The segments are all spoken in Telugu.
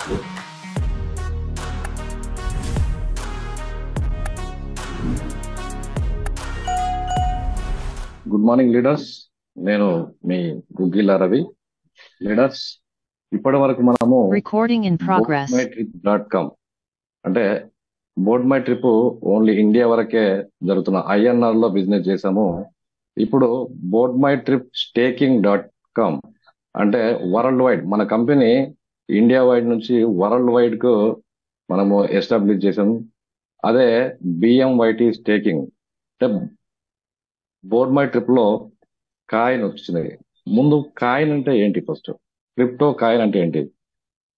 Good morning leaders. నేను మీ గుగ్గిల రవి. లీడర్స్, ఇప్పటి వరకు మనము Recording in progress. boardmytrip.com అంటే board my trip only India వరకే జరుగుతున్న ఐఎన్ఆర్ లో బిజినెస్ చేసాము. ఇప్పుడు బోర్డ్ మై ట్రిప్ స్టేకింగ్.com అంటే వరల్డ్ వైడ్ మన కంపెనీ ఇండియా వైడ్ నుంచి వరల్డ్ వైడ్ కు మనము ఎస్టాబ్లిష్ చేసాము. అదే బిఎంవైటి స్టేకింగ్ అంటే బోర్డ్ మై ట్రిప్ లో కాయిన్ వచ్చినాయి. ముందు కాయిన్ అంటే ఏంటి? ఫస్ట్ క్రిప్టో కాయిన్ అంటే ఏంటి?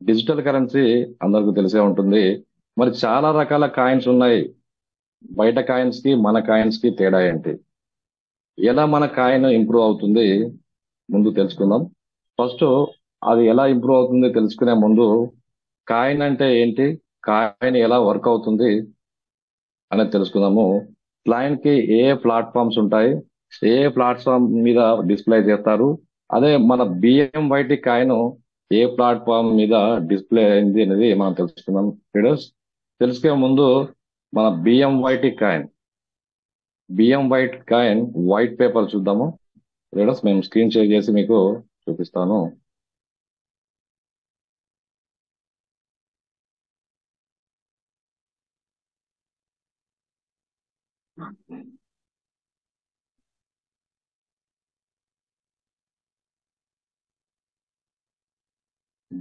డిజిటల్ కరెన్సీ అందరికీ తెలిసే ఉంటుంది. మరి చాలా రకాల కాయిన్స్ ఉన్నాయి. బయట కాయిన్స్ కి మన కాయిన్స్ కి తేడా ఏంటి? ఎలా మన కాయిన్ ఇంప్రూవ్ అవుతుంది ముందు తెలుసుకుందాం. ఫస్ట్ అది ఎలా ఇంప్రూవ్ అవుతుంది తెలుసుకునే ముందు కాయిన్ అంటే ఏంటి, కాయిన్ ఎలా వర్క్ అవుతుంది అనేది తెలుసుకుందాము. క్లయింట్ కి ఏ ప్లాట్ఫామ్స్ ఉంటాయి, ఏ ప్లాట్ఫామ్ మీద డిస్ప్లే చేస్తారు, అదే మన బిఎంవైటి కాయిన్ ఏ ప్లాట్ఫామ్ మీద డిస్ప్లే అయింది అనేది మనం తెలుసుకుందాం. లీడర్స్, తెలుసుకునే ముందు మన బిఎంవైటి కాయిన్ వైట్ పేపర్ చూద్దాము. లీడర్స్, మేము స్క్రీన్ షేర్ చేసి మీకు చూపిస్తాను.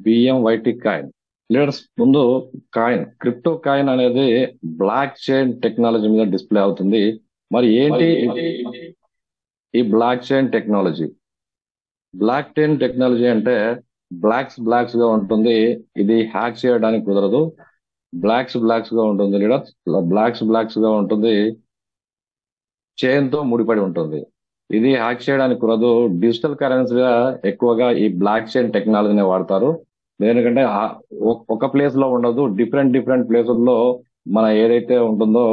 బిఎంవైటి కాయిన్. లీడర్స్, ముందు కాయిన్ క్రిప్టో కాయిన్ అనేది బ్లాక్ చైన్ టెక్నాలజీ మీద డిస్ప్లే అవుతుంది. మరి ఏంటి ఈ block chain technology? Black chain technology అంటే బ్లాక్స్ గా ఉంటుంది. ఇది హ్యాక్ చేయడానికి కుదరదు. బ్లాక్స్ గా ఉంటుంది లీడర్స్. బ్లాక్స్ గా ఉంటుంది, చైన్ తో ముడిపడి ఉంటుంది. ఇది హ్యాక్ చేయడానికి కుదరదు. డిజిటల్ కరెన్సీగా ఎక్కువగా ఈ బ్లాక్ చైన్ టెక్నాలజీని వాడతారు. ఎందుకంటే ఒక ప్లేస్ లో ఉండదు, డిఫరెంట్ ప్లేసుల్లో మన ఏదైతే ఉంటుందో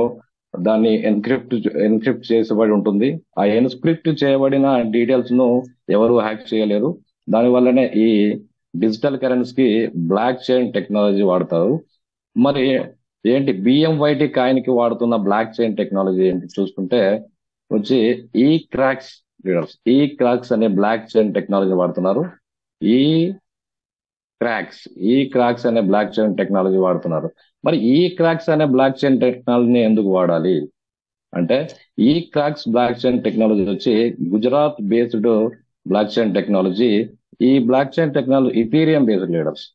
దాన్ని ఎన్క్రిప్ట్ చేసబడి ఉంటుంది. ఆ ఎన్క్రిప్ట్ చేయబడిన డీటెయిల్స్ ను ఎవరు హ్యాక్ చేయలేరు. దాని వల్లనే ఈ డిజిటల్ కరెన్సీకి బ్లాక్ చైన్ టెక్నాలజీ వాడతారు. మరి ఏంటి బిఎంవైటి కాయిన్ కి వాడుతున్న బ్లాక్ చైన్ టెక్నాలజీ ఏంటి చూసుకుంటే వచ్చి ఈ క్రాక్స్ లీడర్స్. ఈ క్రాక్స్ అనే బ్లాక్ చైన్ టెక్నాలజీ వాడుతున్నారు. ఈ క్రాక్స్ అనే బ్లాక్ చైన్ టెక్నాలజీ వాడుతున్నారు. మరి ఈ క్రాక్స్ అనే బ్లాక్ చైన్ టెక్నాలజీని ఎందుకు వాడాలి అంటే, ఈ క్రాక్స్ బ్లాక్ చైన్ టెక్నాలజీ వచ్చి Gujarat based block chain technology. ఈ block chain technology ethereum based leaders.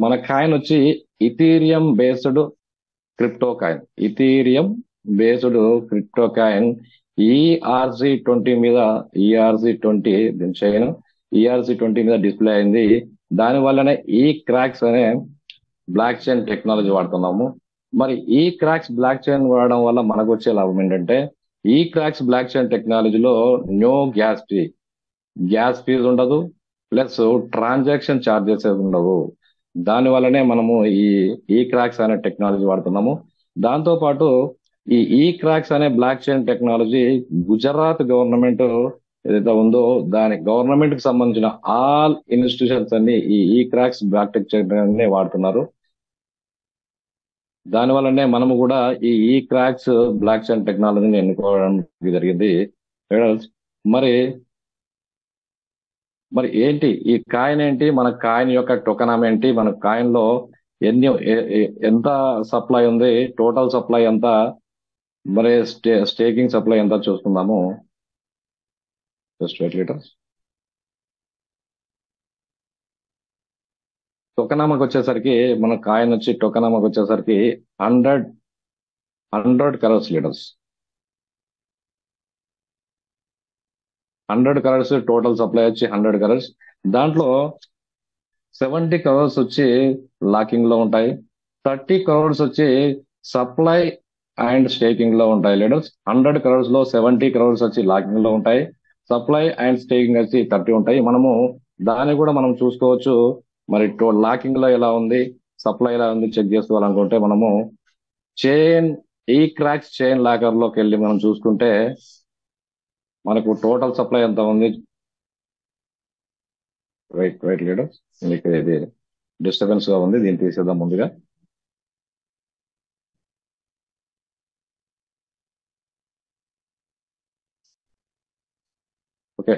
మన కాయిన్ వచ్చి ethereum based crypto coin. Ethereum based crypto coin ERC20 మీద ERC20 దీని చైన్ ERC20 మీద డిస్ప్లే అయింది. దాని వల్లనే ఈ క్రాక్స్ అనే బ్లాక్ చైన్ టెక్నాలజీ వాడుతున్నాము. మరి ఈ క్రాక్స్ బ్లాక్ చైన్ వాడడం వల్ల మనకు వచ్చే లాభం ఏంటంటే, ఈ క్రాక్స్ బ్లాక్ చైన్ టెక్నాలజీలో నో గ్యాస్ ఫీజు ఉండదు, ప్లస్ ట్రాన్సాక్షన్ ఛార్జెస్ ఉండవు. దాని వల్లనే మనము ఈ క్రాక్స్ అనే టెక్నాలజీ వాడుతున్నాము. దాంతో పాటు ఈ క్రాక్స్ అనే black chain technology Gujarat government ఏదైతే ఉందో దాని గవర్నమెంట్ కి సంబంధించిన ఆల్ ఇన్స్టిట్యూషన్స్ అన్ని ఈ క్రాక్స్ బ్లాక్ చైన్ వాడుతున్నారు. దాని వల్లనే మనము కూడా ఈ క్రాక్స్ బ్లాక్ చైన్ టెక్నాలజీని ఎన్నుకోవడం జరిగింది. మరి ఏంటి ఈ కాయిన్ ఏంటి, మన కాయిన్ యొక్క టోకనామ్ ఏంటి, మన కాయిన్ లో ఎంత సప్లై ఉంది, టోటల్ సప్లై ఎంత, మరి స్టేకింగ్ సప్లై ఎంత చూసుకుందాము. Just wait litres. టోకనామాకి వచ్చేసరికి మన కాయిన్ వచ్చి టోకనామాకి వచ్చేసరికి 100 crores litres. 100 crores total supply వచ్చి 100 కరోర్స్. దాంట్లో 70 కరోర్స్ వచ్చి లాకింగ్ లో ఉంటాయి. 30 కరోర్స్ వచ్చి సప్లై అండ్ స్టేకింగ్ లో ఉంటాయి లీడర్స్. 100 కరోర్స్ లో 70 కరోర్స్ వచ్చి లాకింగ్ లో ఉంటాయి. సప్లై అండ్ స్టేకింగ్ వచ్చి 30 ఉంటాయి. మనము దాన్ని కూడా మనం చూసుకోవచ్చు. మరి లాకింగ్ లో ఎలా ఉంది, సప్లై ఎలా ఉంది చెక్ చేసుకోవాలనుకుంటే మనము ఈ క్రాక్స్ చైన్ లాకర్ లోకి వెళ్ళి మనం చూసుకుంటే మనకు టోటల్ సప్లై ఎంత ఉంది. వెయిట్ లీడర్స్, మీకు ఇది డిస్టర్బెన్స్ గా ఉంది, దీన్ని తీసేద్దాం ముందుగా. Okay.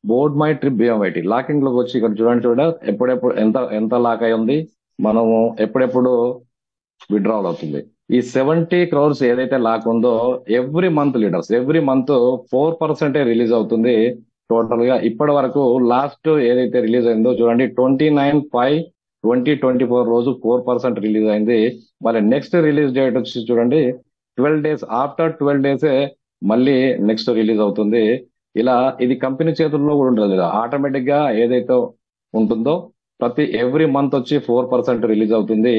Board my trip BMIT locking లోకి వచ్చి ఇక్కడ చూడండి, ఎప్పుడెప్పుడు ఎంత ఎంత లాక్ అయి ఉంది, మనము ఎప్పుడెప్పుడు విడ్రావల్ అవుతుంది. ఈ 70 crores ఏదైతే లాక్ ఉందో every month leaders, every month 4% release అవుతుంది టోటల్ గా. ఇప్పటి వరకు లాస్ట్ ఏదైతే రిలీజ్ అయిందో చూడండి, 29/5/2024 రోజు 4% రిలీజ్ అయింది. మళ్ళీ నెక్స్ట్ రిలీజ్ డేట్ వచ్చి చూడండి 12 days, ఆఫ్టర్ 12 days మళ్ళీ నెక్స్ట్ రిలీజ్ అవుతుంది. ఇలా ఇది కంపెనీ చేతుల్లో కూడా ఉంటుంది, ఆటోమేటిక్ గా ఏదైతే ఉంటుందో ప్రతి ఎవ్రీ మంత్ వచ్చి 4% రిలీజ్ అవుతుంది.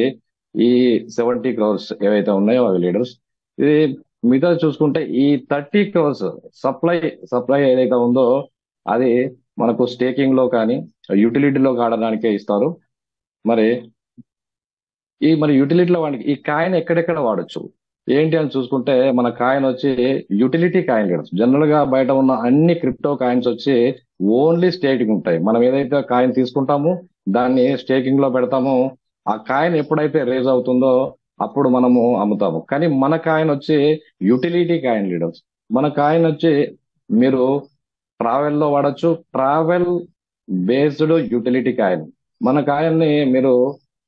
ఈ 70 crores ఏవైతే ఉన్నాయో అవి లీడర్స్. ఇది మిగతా చూసుకుంటే ఈ 30 crores సప్లై సప్లై ఏదైతే ఉందో అది మనకు స్టేకింగ్ లో కానీ యూటిలిటీలో ఆడడానికే ఇస్తారు. మరి మరి యూటిలిటీలో వాడికి ఈ కాయిన్ ఎక్కడెక్కడ వాడొచ్చు ఏంటి అని చూసుకుంటే, మన కాయిన్ వచ్చి యూటిలిటీ కాయిన్ లీడర్స్. జనరల్ గా బయట ఉన్న అన్ని క్రిప్టో కాయిన్స్ వచ్చి ఓన్లీ స్టేకింగ్ ఉంటాయి. మనం ఏదైతే కాయిన్ తీసుకుంటామో దాన్ని స్టేకింగ్ లో పెడతాము. ఆ కాయిన్ ఎప్పుడైతే రేజ్ అవుతుందో అప్పుడు మనము అమ్ముతాము. కానీ మన కాయిన్ వచ్చి యూటిలిటీ కాయిన్ లీడర్స్. మన కాయిన్ వచ్చి మీరు ట్రావెల్ లో వాడచ్చు, ట్రావెల్ బేస్డ్ యూటిలిటీ కాయిన్. మన కాయిన్ ని మీరు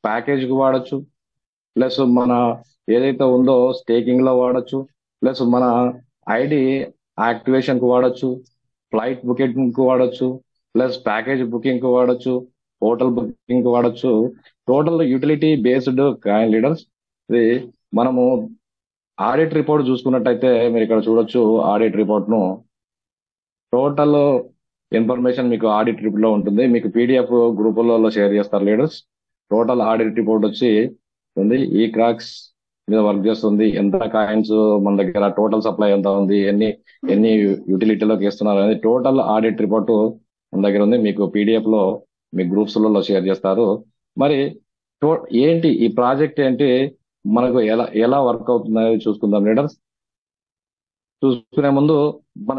ప్యాకేజ్ కి వాడచ్చు, ప్లస్ మన ఏదైతే ఉందో స్టేకింగ్ లో వాడచ్చు, ప్లస్ మన ఐడి యాక్టివేషన్ కు వాడచ్చు, ఫ్లైట్ బుకింగ్ కు వాడచ్చు, ప్లస్ ప్యాకేజ్ బుకింగ్ కు వాడచ్చు, హోటల్ బుకింగ్ కు వాడచ్చు. Total utility based coin leaders. ఇది మనము ఆడిట్ రిపోర్ట్ చూసుకున్నట్టయితే మీరు ఇక్కడ చూడొచ్చు. ఆడిట్ రిపోర్ట్ ను టోటల్ ఇన్ఫర్మేషన్ మీకు ఆడిట్ రిపోర్ట్ లో ఉంటుంది. మీకు పీడిఎఫ్ గ్రూపులలో షేర్ చేస్తారు లీడర్స్. టోటల్ ఆడిట్ రిపోర్ట్ వచ్చి ఉంది. ఈ క్రాక్స్ మీద వర్క్ చేస్తుంది, ఎంత కాయిన్స్ మన దగ్గర, టోటల్ సప్లై ఎంత ఉంది, ఎన్ని ఎన్ని యూటిలిటీలోకి ఇస్తున్నారు అనేది టోటల్ ఆడిట్ రిపోర్ట్ మన దగ్గర ఉంది. మీకు పీడిఎఫ్ లో మీ గ్రూప్స్ లలో షేర్ చేస్తారు. మరి ఏంటి ఈ ప్రాజెక్ట్ ఏంటి, మనకు ఎలా ఎలా వర్క్ అవుతుందో చూసుకుందాం లీడర్స్. చూసుకునే ముందు మన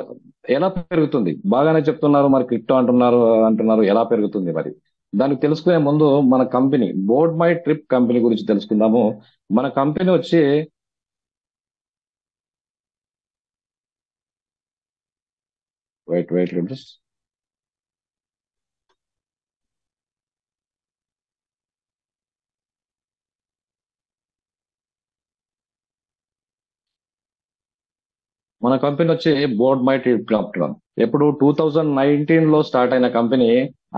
ఎలా పెరుగుతుంది, బాగానే చెప్తున్నారు, మరి క్రిప్టో అంటున్నారు అంటున్నారు ఎలా పెరుగుతుంది మరి దానికి తెలుసుకునే ముందు మన company board my trip company గురించి తెలుసుకుందాము. మన కంపెనీ వచ్చి వెయిట్ వెయిట్ లీడర్స్. మన కంపెనీ వచ్చి బోర్డ్ మై ట్రిప్ క్లబ్. ఎప్పుడు 2019 లో స్టార్ట్ అయిన కంపెనీ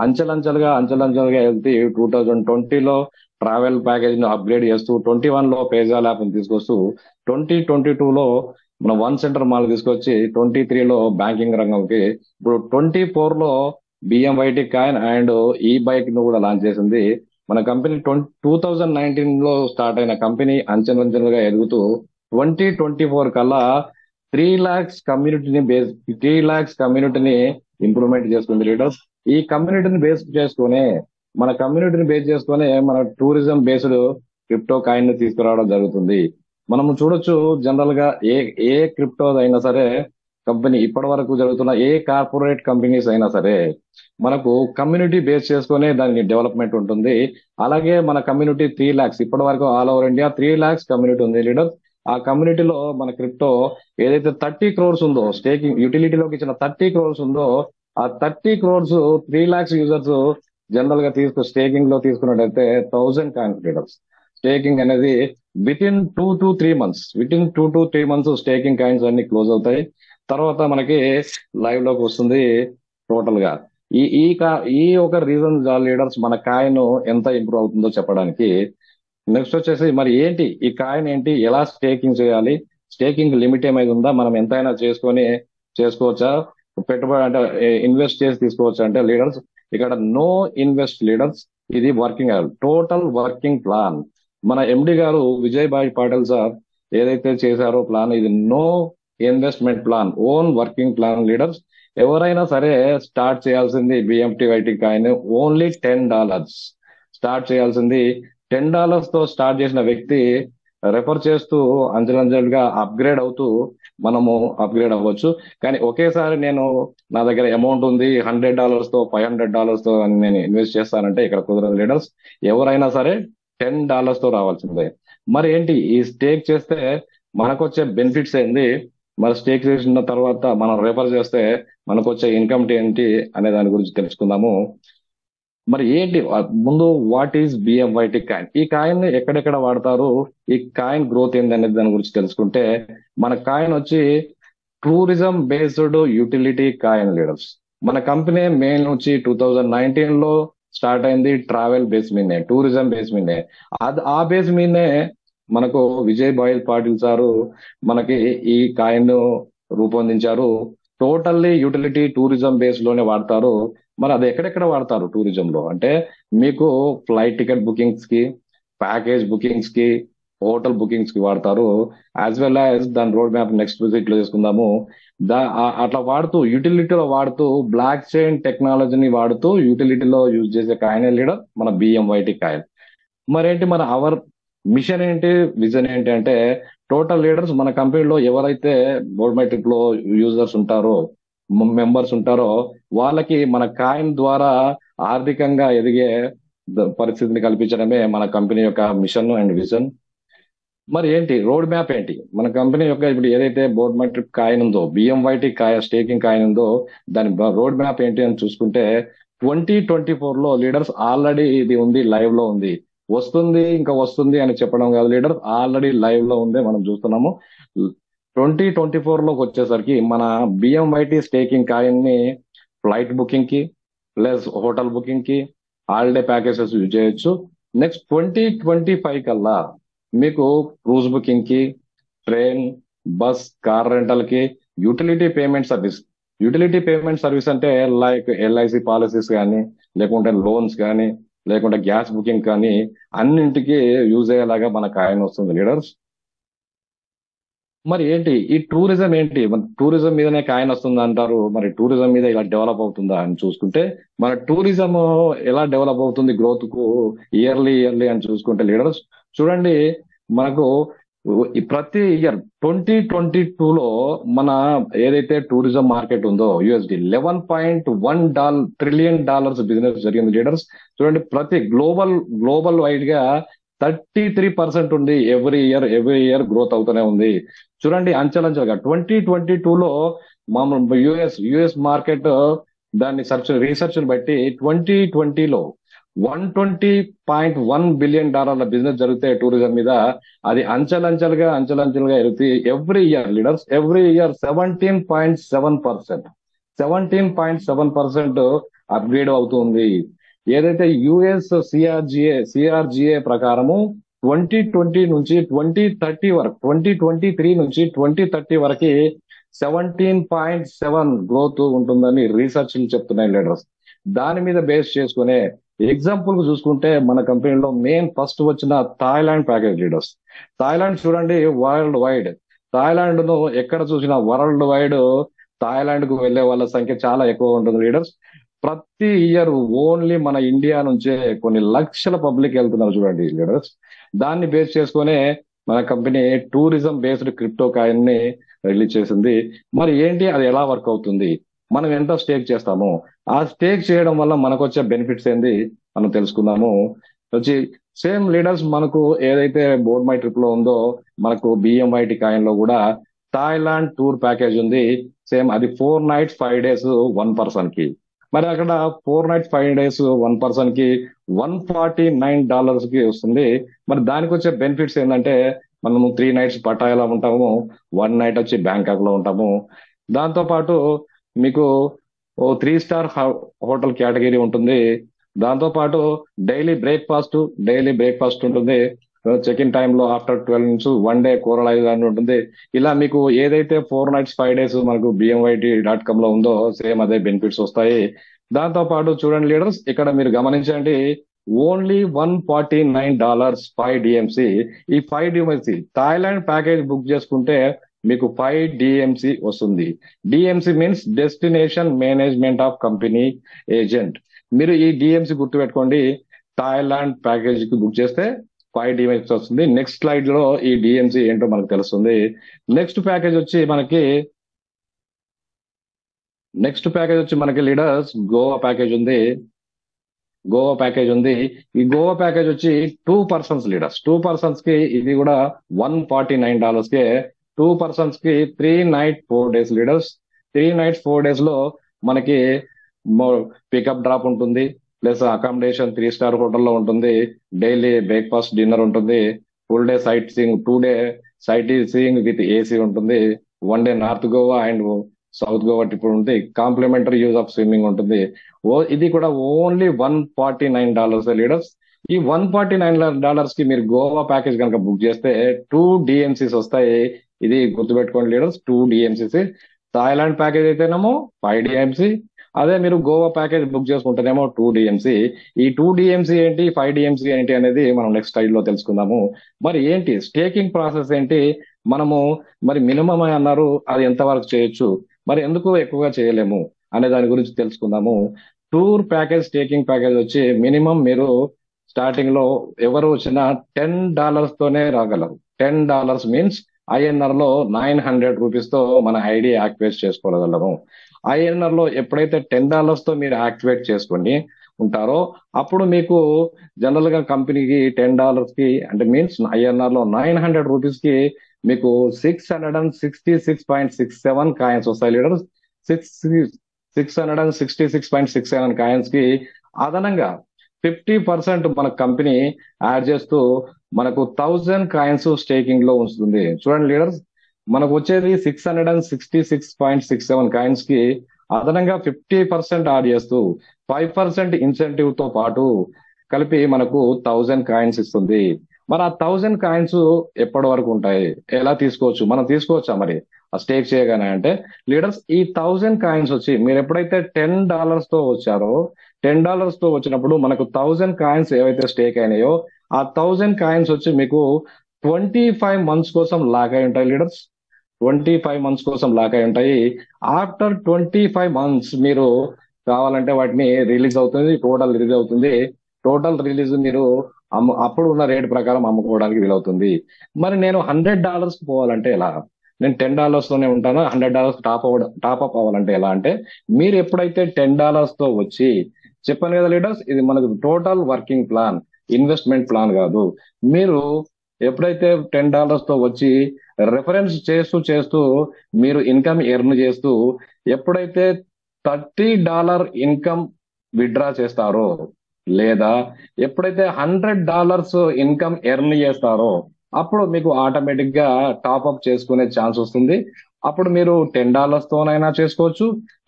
అంచెలంచెలుగా వెళ్తే 2020లో ట్రావెల్ ప్యాకేజ్ ని అప్గ్రేడ్ చేస్తూ, 21లో పేజాల్ యాప్ ని తీసుకొస్తూ, 2022లో మన వన్ సెంటర్ మాల్ తీసుకొచ్చి, 23లో బ్యాంకింగ్ రంగంకి, ఇప్పుడు 24లో బిఎంవైటి కాయిన్ అండ్ ఈ బైక్ ను కూడా లాంచ్ చేసింది. మన కంపెనీ 2019లో స్టార్ట్ అయిన కంపెనీ అంచెలంచెలుగా ఎదుగుతూ 2024 కల్లా 3 lakhs కమ్యూనిటీని ఇంప్రూవ్మెంట్ చేసుకుంది లీడర్స్. ఈ కమ్యూనిటీని బేస్ చేసుకునే మన టూరిజం బేస్డ్ క్రిప్టో కాయిన్ ని తీసుకురావడం జరుగుతుంది. మనము చూడొచ్చు, జనరల్ గా ఏ ఏ క్రిప్టో అయినా సరే కంపెనీ, ఇప్పటి వరకు జరుగుతున్న ఏ కార్పొరేట్ కంపెనీస్ అయినా సరే మనకు కమ్యూనిటీ బేస్ చేసుకునే దానికి డెవలప్మెంట్ ఉంటుంది. అలాగే మన కమ్యూనిటీ 3 lakhs, ఇప్పటి వరకు all over India 3 lakhs community ఉంది లీడర్. ఆ కమ్యూనిటీలో మన క్రిప్టో ఏదైతే 30 crores ఉందో, స్టేకింగ్ యూటిలిటీలోకి ఇచ్చిన 30 crores ఉందో, ఆ 30 crores 3 lakhs యూజర్స్ జనరల్ గా స్టేకింగ్ లో తీసుకున్నట్టయితే 1000 కాయిన్స్ లీడర్స్. స్టేకింగ్ అనేది within 2 to 3 months staking coins అన్ని క్లోజ్ అవుతాయి. తర్వాత మనకి లైవ్ లోకి వస్తుంది టోటల్ గా. ఈ ఈ ఈ ఒక రీజన్ లీడర్స్ మన కాయిన్ ఎంత ఇంప్రూవ్ అవుతుందో చెప్పడానికి. నెక్స్ట్ వచ్చేసి మరి ఏంటి ఈ కాయిన్ ఏంటి, ఎలా స్టేకింగ్ చేయాలి, స్టేకింగ్ లిమిట్ ఏమైనా ఉందా, మనం ఎంతైనా చేసుకోవచ్చా, పెట్టుబడి అంటే ఇన్వెస్ట్ చేసి తీసుకోవచ్చా అంటే లీడర్స్ ఇక్కడ నో ఇన్వెస్ట్ లీడర్స్. ఇది వర్కింగ్ టోటల్ వర్కింగ్ ప్లాన్. మన ఎండి గారు విజయ్ భాయ్ పాటిల్ సార్ ఏదైతే చేశారో ప్లాన్, ఇది no investment plan, own working plan leaders. ఎవరైనా సరే స్టార్ట్ చేయాల్సింది BMYT coin only $10 start చేయాల్సింది. $10 తో స్టార్ట్ చేసిన వ్యక్తి రెఫర్ చేస్తూ అంచెలంచెలుగా అప్గ్రేడ్ అవుతూ మనము అప్గ్రేడ్ అవ్వచ్చు. కానీ ఒకేసారి నేను నా దగ్గర అమౌంట్ ఉంది $100 తో $500 తో అని నేను ఇన్వెస్ట్ చేస్తానంటే ఇక్కడ కుదరదు లీడర్స్. ఎవరైనా సరే $10 తో రావాల్సిందే. మరి ఏంటి ఈ స్టేక్ చేస్తే మనకు వచ్చే బెనిఫిట్స్ ఏంది, మరి స్టేక్ చేసిన తర్వాత మనం రెఫర్ చేస్తే మనకు వచ్చే ఇన్కమ్ ఏంటి అనే దాని గురించి తెలుసుకుందాము. మరి ఏంటి ముందు వాట్ ఈస్ బిఎంవైటి కాయిన్, ఈ కాయిన్ ని ఎక్కడెక్కడ వాడతారు, ఈ కాయిన్ గ్రోత్ ఏంది అనేది దాని గురించి తెలుసుకుంటే, మన కాయిన్ వచ్చి tourism based utility coin leaders. మన కంపెనీ మెయిన్ వచ్చి 2019 లో స్టార్ట్ అయింది ట్రావెల్ బేస్ మీదనే, టూరిజం బేస్ మీదనే. అది ఆ బేస్ మీదనే మనకు విజయ్ భాయ్ పాటిల్ సారు మనకి ఈ కాయిన్ రూపొందించారు. టోటల్లీ యూటిలిటీ టూరిజం బేస్ లోనే వాడతారు. మరి అది ఎక్కడెక్కడ వాడతారు టూరిజం లో అంటే, మీకు ఫ్లైట్ టికెట్ బుకింగ్స్ కి, ప్యాకేజ్ బుకింగ్స్ కి, హోటల్ బుకింగ్స్ కి వాడతారు. యాజ్ వెల్ యాజ్ దాని రోడ్ మ్యాప్ నెక్స్ట్ విజిట్ లో తీసుకుందాము. అట్లా వాడుతూ యూటిలిటీలో వాడుతూ బ్లాక్ చైన్ టెక్నాలజీని వాడుతూ యూటిలిటీలో యూజ్ చేసే కాయిన్ లీడర్ మన బిఎంవైటి కాయిన్. మరేంటి మన అవర్ మిషన్ ఏంటి, విజన్ ఏంటి అంటే, టోటల్ లీడర్స్ మన కంపెనీలో ఎవరైతే బోర్డ్మెట్రిక్ లో యూజర్స్ ఉంటారో, మెంబర్స్ ఉంటారో, వాళ్ళకి మన కాయిన్ ద్వారా ఆర్థికంగా ఎదిగే పరిస్థితిని కల్పించడమే మన కంపెనీ యొక్క మిషన్ అండ్ విజన్. మరి ఏంటి రోడ్ మ్యాప్ ఏంటి, మన కంపెనీ యొక్క ఇప్పుడు ఏదైతే బోర్డ్ మెట్రిక్ కాయిన్ ఉందో, బిఎంవైటి స్టేకింగ్ కాయిన్ ఉందో, దాని రోడ్ మ్యాప్ ఏంటి అని చూసుకుంటే, 2024 లో లీడర్స్ ఆల్రెడీ ఇది ఉంది, లైవ్ లో ఉంది. వస్తుంది ఇంకా వస్తుంది అని చెప్పడం కాదు లీడర్స్, ఆల్రెడీ లైవ్ లో ఉంది, మనం చూస్తున్నాము. 2024 లోకి వచ్చేసరికి మన బిఎంవైటి స్టేకింగ్ కాయిన్ ని ఫ్లైట్ బుకింగ్ కి ప్లస్ హోటల్ బుకింగ్ కి, హాలిడే ప్యాకేజెస్ యూజ్ చేయొచ్చు. నెక్స్ట్ 2025 కల్లా మీకు క్రూజ్ బుకింగ్ కి, ట్రైన్, బస్, కార్ రెంటల్ కి, utility payment service. Utility payment service అంటే లైక్ ఎల్ఐసి పాలసీస్ కానీ, లేకుంటే లోన్స్ కానీ, లేకుంటే గ్యాస్ బుకింగ్ కానీ, అన్నింటికి యూజ్ అయ్యేలాగా మన కాయిన్ వస్తుంది లీడర్స్. మరి ఏంటి ఈ టూరిజం ఏంటి, మన టూరిజం మీదనే కాయిన్ వస్తుంది అంటారు. మరి టూరిజం మీద ఇలా డెవలప్ అవుతుందా అని చూసుకుంటే, మన టూరిజం ఎలా డెవలప్ అవుతుంది గ్రోత్ కు ఇయర్లీ ఇయర్లీ అని చూసుకుంటే లీడర్స్, చూడండి మనకు ఈ ప్రతి ఇయర్ 2022లో మన ఏదైతే టూరిజం మార్కెట్ ఉందో యుఎస్డి $11.1 ట్రిలియన్ బిజినెస్ జరిగింది లీడర్స్. చూడండి ప్రతి గ్లోబల్ వైడ్ గా 33% ఉంది. ఎవ్రీ ఇయర్ గ్రోత్ అవుతూనే ఉంది. చూడండి అంచెలంచెలుగా 2022లో మామూలు యుఎస్ మార్కెట్ దాన్ని రీసెర్చ్ బట్టి 2020లో $120.1 బిలియన్ బిజినెస్ జరిగితే టూరిజం మీద, అది అంచెలంచెలుగా ఎరుగుతుంది. Every year leaders, every year 17.7% upgrade అవుతుంది. ఏదైతే యుఎస్ సిఆర్జిఏ ప్రకారము 2023 నుంచి 2030 వరకు 17.7 గ్రోత్ ఉంటుందని రీసెర్చ్లు చెప్తున్నాయి లీడర్స్. దాని మీద బేస్ చేసుకునే ఎగ్జాంపుల్ చూసుకుంటే, మన కంపెనీలో మెయిన్ ఫస్ట్ వచ్చిన థాయిలాండ్ ప్యాకేజ్ లీడర్స్. థాయిలాండ్ చూడండి వరల్డ్ వైడ్, థాయిలాండ్ ను ఎక్కడ చూసినా వరల్డ్ వైడ్ థాయిలాండ్ కు వెళ్లే వాళ్ళ సంఖ్య చాలా ఎక్కువ ఉంటుంది లీడర్స్. ప్రతి ఇయర్ ఓన్లీ మన ఇండియా నుంచే కొన్ని లక్షల పబ్లిక్ వెళ్తున్నారు చూడండి లీడర్స్. దాన్ని బేస్ చేసుకునే మన company tourism based crypto coin ని రిలీజ్ చేసింది. మరి ఏంటి అది ఎలా వర్క్ అవుతుంది, మనం ఎంత స్టేక్ చేస్తాము, ఆ స్టేక్ చేయడం వల్ల మనకు వచ్చే బెనిఫిట్స్ ఏంది మనం తెలుసుకుందాము. వచ్చి సేమ్ లీడర్స్ మనకు ఏదైతే బోర్డ్ మై ట్రిప్ లో ఉందో, మనకు బిఎంవైటి కాయిన్ లో కూడా థాయిలాండ్ టూర్ ప్యాకేజ్ ఉంది. సేమ్ అది 4 nights 5 days 1 person కి. మరి అక్కడ 4 nights 5 days 1 person కి $149 కి వస్తుంది. మరి దానికి వచ్చే బెనిఫిట్స్ ఏంటంటే, మనము 3 nights పటాయాలో ఉంటాము, 1 night వచ్చి బ్యాంకాక్ లో ఉంటాము. దాంతో పాటు మీకు 3-star హోటల్ కేటగిరీ ఉంటుంది. దాంతో పాటు డైలీ బ్రేక్ఫాస్ట్ ఉంటుంది. చెక్ ఇన్ టైమ్ లో ఆఫ్టర్ 12 నుంచి 1 day కూరలు అని ఉంటుంది. ఇలా మీకు ఏదైతే 4 nights 5 days మనకు bmyt.com లో ఉందో సేమ్ అదే బెనిఫిట్స్ వస్తాయి. దాంతో పాటు చూడండి లీడర్స్, ఇక్కడ మీరు గమనించండి, ఓన్లీ $149 5 డిఎంసి. ఈ 5 డిఎంసి థాయిలాండ్ ప్యాకేజ్ బుక్ చేసుకుంటే మీకు 5 డిఎంసి వస్తుంది. DMC means destination management of company agent. మీరు ఈ డిఎంసి గుర్తుపెట్టుకోండి. థాయిలాండ్ ప్యాకేజ్ కి బుక్ చేస్తే 5 డిఎంసి వస్తుంది. నెక్స్ట్ స్లైడ్ లో ఈ డిఎంసి ఏంటో మనకు తెలుస్తుంది. నెక్స్ట్ ప్యాకేజ్ వచ్చి మనకి లీడర్స్ గోవా ప్యాకేజ్ ఉంది. ఈ గోవా ప్యాకేజ్ వచ్చి 2 పర్సన్స్ లీడర్స్. 2 పర్సన్స్ కి ఇది కూడా $149 కే. 2 పర్సన్స్ కి 3 night 4 days leaders. 3 nights 4 days లో మనకి పికప్ డ్రాప్ ఉంటుంది, ప్లస్ అకామిడేషన్ 3 స్టార్ హోటల్లో ఉంటుంది, డైలీ బ్రేక్ఫాస్ట్ డిన్నర్ ఉంటుంది, full day sight seeing, 2 day sight seeing with AC ఉంటుంది, 1 day north Goa and south Goa trip ఉంటుంది, కాంప్లిమెంటరీ యూజ్ ఆఫ్ స్విమ్మింగ్ ఉంటుంది. ఇది కూడా ఓన్లీ $149 లీడర్స్. ఈ $149 కి మీరు గోవా ప్యాకేజ్ కనుక బుక్ చేస్తే 2 డిఎంసీస్ వస్తాయి. ఇది గుర్తుపెట్టుకోండి లీడర్స్, 2 డిఎంసీస్. థాయిలాండ్ ప్యాకేజ్ అయితేనేమో 5 డిఎంసీ, అదే మీరు గోవా ప్యాకేజ్ బుక్ చేసుకుంటేనేమో 2 డిఎంసీ. ఈ 2 డిఎంసీ ఏంటి, 5 డిఎంసీ ఏంటి అనేది మనం నెక్స్ట్ స్లైడ్ లో తెలుసుకుందాము. మరి ఏంటి స్టేకింగ్ ప్రాసెస్ ఏంటి, మనము మరి మినిమం అన్నారు, అది ఎంతవరకు చేయొచ్చు, మరి ఎందుకు ఎక్కువగా చేయలేము అనే దాని గురించి తెలుసుకుందాము. టూర్ ప్యాకేజ్ స్టేకింగ్ ప్యాకేజ్ వచ్చి మినిమం మీరు స్టార్టింగ్ లో ఎవరు వచ్చినా $10 తోనే రాగలరు. $10 మీన్స్ ఐఎన్ఆర్ లో ₹900 తో మన ఐడి యాక్టివేట్ చేసుకోగలము. ఐఎన్ఆర్ లో ఎప్పుడైతే $10 తో మీరు యాక్టివేట్ చేసుకొని ఉంటారో అప్పుడు మీకు జనరల్ గా కంపెనీకి $10 కి అంటే మీన్స్ ఐఎన్ఆర్ లో ₹900 కి మీకు 666.67 కాయిన్స్ వస్తాయి లీడర్స్. 666.67 కాయిన్స్ కి అదనంగా 50% మన కంపెనీ యాడ్ చేస్తూ మనకు 1000 కాయిన్స్ స్టేకింగ్ లో ఉంచుతుంది. చూడండి లీడర్స్, మనకు వచ్చేది 666.67 కాయిన్స్ కి అదనంగా 50% యాడ్ చేస్తూ 5% ఇన్సెంటివ్ తో పాటు కలిపి మనకు 1000 కాయిన్స్ ఇస్తుంది. మరి ఆ 1000 కాయిన్స్ ఎప్పటి వరకు ఉంటాయి, ఎలా తీసుకోవచ్చు, మనం తీసుకోవచ్చా మరి ఆ స్టేక్ చేయగానే అంటే లీడర్స్, ఈ 1000 కాయిన్స్ వచ్చి మీరు ఎప్పుడైతే $10 తో వచ్చారో $10 తో వచ్చినప్పుడు మనకు 1000 కాయిన్స్ ఏవైతే స్టేక్ అయినాయో ఆ 1000 కాయిన్స్ వచ్చి మీకు 25 మంత్స్ కోసం లాక్ అయి ఉంటాయి లీడర్స్. 25 మంత్స్ కోసం లాక్ అయి ఉంటాయి. ఆఫ్టర్ 25 మంత్స్ మీరు కావాలంటే వాటిని రిలీజ్ అవుతుంది, టోటల్ రిలీజ్ మీరు అప్పుడు ఉన్న రేట్ ప్రకారం అమ్ముకోవడానికి వీలవుతుంది. మరి నేను $100 కి పోవాలంటే ఎలా, నేను $10 తోనే ఉంటాను, $100 టాప్అప్ అవ్వాలంటే ఎలా అంటే మీరు ఎప్పుడైతే $10 తో వచ్చి చెప్పాను కదా లీడర్స్, ఇది మనకు total working plan, investment plan కాదు. మీరు ఎప్పుడైతే $10 తో వచ్చి రెఫరెన్స్ చేస్తూ మీరు ఇన్కమ్ ఎర్న్ చేస్తూ ఎప్పుడైతే $30 ఇన్కమ్ విత్డ్రా చేస్తారో లేదా ఎప్పుడైతే $100 ఇన్కమ్ ఎర్న్ చేస్తారో అప్పుడు మీకు ఆటోమేటిక్ గా టాప్అప్ చేసుకునే ఛాన్స్ వస్తుంది. అప్పుడు మీరు $10 తోనైనా చేసుకోవచ్చు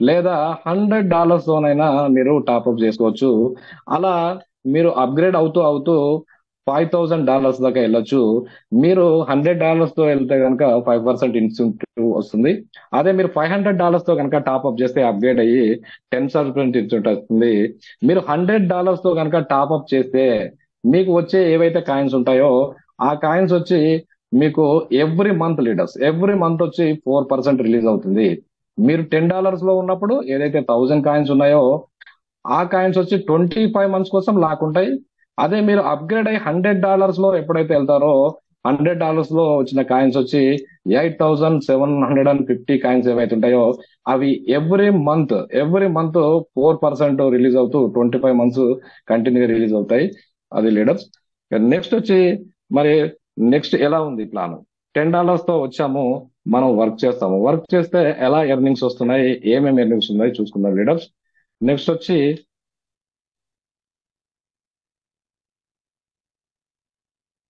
లేదా $100 తోనైనా మీరు టాప్అప్ చేసుకోవచ్చు. అలా మీరు అప్గ్రేడ్ అవుతూ $5000 దాకా వెళ్ళొచ్చు. మీరు $100 తో వెళ్తే కనుక 5% ఇన్సెంటివ్ వస్తుంది. అదే మీరు $500 తో కనుక టాప్అప్ చేస్తే అప్గ్రేడ్ అయ్యి 10% ఇన్సెంటివ్ వస్తుంది. మీరు $100 తో కనుక టాప్అప్ చేస్తే మీకు వచ్చే ఏవైతే కాయిన్స్ ఉంటాయో ఆ కాయిన్స్ వచ్చి మీకు every month leaders, every month వచ్చి 4% రిలీజ్ అవుతుంది. మీరు $10 లో ఉన్నప్పుడు ఏదైతే 1000 కాయిన్స్ ఉన్నాయో ఆ కాయిన్స్ వచ్చి 25 మంత్స్ కోసం లాక్ ఉంటాయి. అదే మీరు అప్గ్రేడ్ అయ్యి $100 లో ఎప్పుడైతే వెళ్తారో $100 లో వచ్చిన కాయిన్స్ వచ్చి 8750 కాయిన్స్ ఏవైతే ఉంటాయో అవి ఎవ్రీ మంత్ 4% రిలీజ్ అవుతూ 25 మంత్స్ కంటిన్యూగా రిలీజ్ అవుతాయి. అది లీడర్స్. నెక్స్ట్ వచ్చి మరి నెక్స్ట్ ఎలా ఉంది ప్లాన్, $10 తో వచ్చాము, మనం వర్క్ చేస్తే ఎలా ఎర్నింగ్స్ వస్తున్నాయి, ఏమేమి ఎర్నింగ్స్ ఉన్నాయి చూసుకుందాం లీడర్స్. నెక్స్ట్ వచ్చి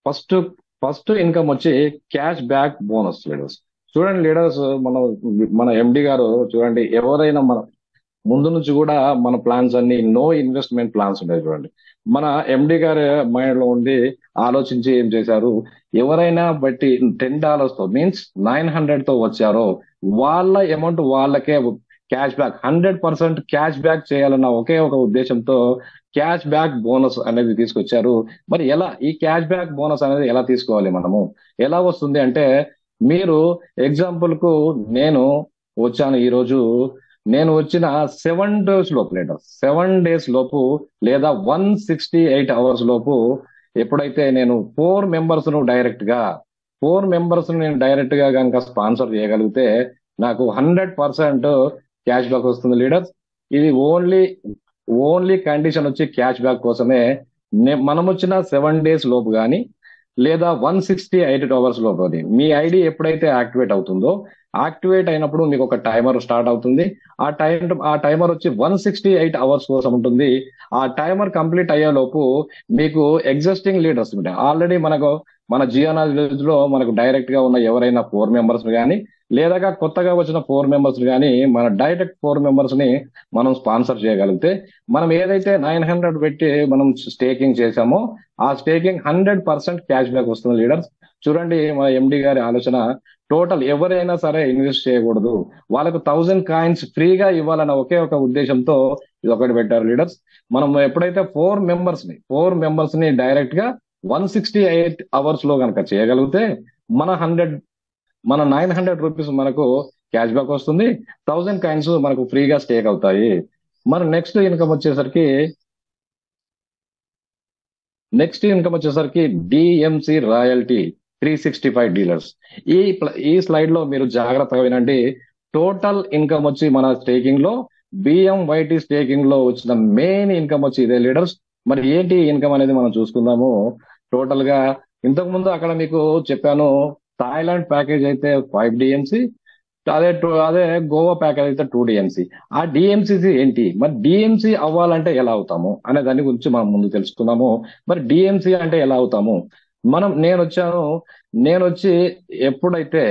ఫస్ట్ ఫస్ట్ ఇన్కమ్ వచ్చి క్యాష్ బ్యాక్ బోనస్ లీడర్స్. చూడండి లీడర్స్, మన ఎండి గారు చూడండి, ఎవరైనా మన ముందు నుంచి కూడా మన ప్లాన్స్ అన్ని నో ఇన్వెస్ట్మెంట్ ప్లాన్స్ ఉంటాయి. చూడండి, మన ఎండి గారి మైండ్ లో ఉండి ఆలోచించి ఏం చేశారు, ఎవరైనా బట్టి $10 తో మీన్స్ 900 తో వచ్చారో వాళ్ళ అమౌంట్ వాళ్ళకే క్యాష్ బ్యాక్ 100% క్యాష్ బ్యాక్ చేయాలన్న ఒకే ఒక ఉద్దేశంతో క్యాష్ బ్యాక్ బోనస్ అనేది తీసుకొచ్చారు. మరి ఎలా ఈ క్యాష్ బ్యాక్ బోనస్ అనేది ఎలా తీసుకోవాలి, మనము ఎలా వస్తుంది అంటే మీరు ఎగ్జాంపుల్ కు నేను వచ్చాను ఈ రోజు, నేను వచ్చిన 7 డేస్ లోపు లేదా 168 అవర్స్ లోపు ఎప్పుడైతే నేను ఫోర్ మెంబర్స్ నేను డైరెక్ట్ గా కనుక స్పాన్సర్ చేయగలిగితే నాకు 100% క్యాష్ బ్యాక్ వస్తుంది లీడర్స్. ఇది ఓన్లీ కండిషన్ వచ్చి క్యాష్ బ్యాక్ కోసమే. మనం వచ్చిన 7 days లోపు కానీ లేదా 168 hours లోపు అది మీ ఐడి ఎప్పుడైతే యాక్టివేట్ అవుతుందో, యాక్టివేట్ అయినప్పుడు మీకు ఒక టైమర్ స్టార్ట్ అవుతుంది. ఆ టైమర్ వచ్చి 168 hours కోసం ఉంటుంది. ఆ టైమర్ కంప్లీట్ అయ్యే లోపు మీకు ఎగ్జిస్టింగ్ లీడర్స్ ఉంటాయి. ఆల్రెడీ మన జియోనాజ్ విలేజ్ లో మనకు డైరెక్ట్ గా ఉన్న ఎవరైనా 4 members కానీ లేదా కొత్తగా వచ్చిన 4 members కానీ మన డైరెక్ట్ 4 members ని మనం స్పాన్సర్ చేయగలిగితే, మనం ఏదైతే 900 పెట్టి మనం స్టేకింగ్ చేశామో ఆ స్టేకింగ్ 100% క్యాష్ బ్యాక్ వస్తుంది లీడర్స్. చూడండి, మన ఎండి గారి ఆలోచన టోటల్ ఎవరైనా సరే ఇన్వెస్ట్ చేయకూడదు, వాళ్ళకు 1000 coins ఫ్రీగా ఇవ్వాలన్న ఒకే ఒక ఉద్దేశంతో ఇది ఒకటి పెట్టారు లీడర్స్. మనం ఎప్పుడైతే 4 members ని డైరెక్ట్ గా 168 hours లో కనుక చేయగలిగితే మన 900 రూపీస్ మనకు క్యాష్ బ్యాక్ వస్తుంది, 1000 coins మనకు ఫ్రీగా స్టేక్ అవుతాయి. మన నెక్స్ట్ ఇన్కమ్ వచ్చేసరికి డిఎంసి రాయల్టీ 365 డీలర్స్. ఈ స్లైడ్ లో మీరు జాగ్రత్తగా వినండి. టోటల్ ఇన్కమ్ వచ్చి మన స్టేకింగ్ లో బిఎంవైటి స్టేకింగ్ లో వచ్చిన మెయిన్ ఇన్కమ్ వచ్చి ఇదే లీడర్స్. మరి ఏంటి ఇన్కమ్ అనేది మనం చూసుకుందాము. టోటల్ గా ఇంతకు ముందు అక్కడ మీకు చెప్పాను, థాయిలాండ్ ప్యాకేజ్ అయితే 5 DMC, అదే గోవా ప్యాకేజ్ అయితే 2 DMC. ఆ డిఎంసీసీ ఏంటి, మరి డిఎంసీ అవ్వాలంటే ఎలా అవుతాము అనే దాని గురించి మనం ముందు తెలుసుకుందాము. మరి డిఎంసీ అంటే ఎలా అవుతాము. నేను వచ్చి ఎప్పుడైతే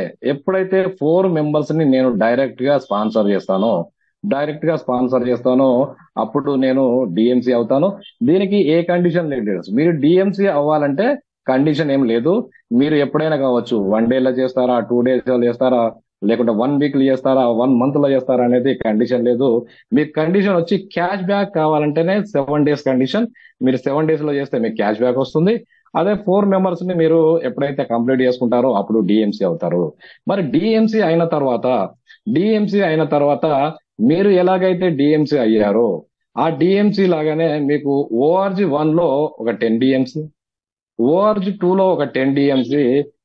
4 members ని నేను డైరెక్ట్ గా స్పాన్సర్ చేస్తానో అప్పుడు నేను డిఎంసీ అవుతాను. దీనికి ఏ కండిషన్ లేదు. మీరు డిఎంసీ అవ్వాలంటే కండిషన్ ఏం లేదు. మీరు ఎప్పుడైనా కావచ్చు, 1 day లో చేస్తారా, 2 days లో చేస్తారా, లేకుంటే 1 week లో చేస్తారా, 1 month లో చేస్తారా అనేది కండిషన్ లేదు. మీకు కండిషన్ వచ్చి క్యాష్ బ్యాక్ కావాలంటేనే 7 days కండిషన్. మీరు 7 days లో చేస్తే మీకు క్యాష్ బ్యాక్ వస్తుంది. అదే 4 members ని మీరు ఎప్పుడైతే కంప్లీట్ చేసుకుంటారో అప్పుడు డిఎంసీ అవుతారు. మరి డిఎంసీ అయిన తర్వాత మీరు ఎలాగైతే డిఎంసీ అయ్యారో ఆ డిఎంసీ లాగానే మీకు ORG 1 లో ఒక 10 DMC, ORG 2 లో ఒక 10 DMC.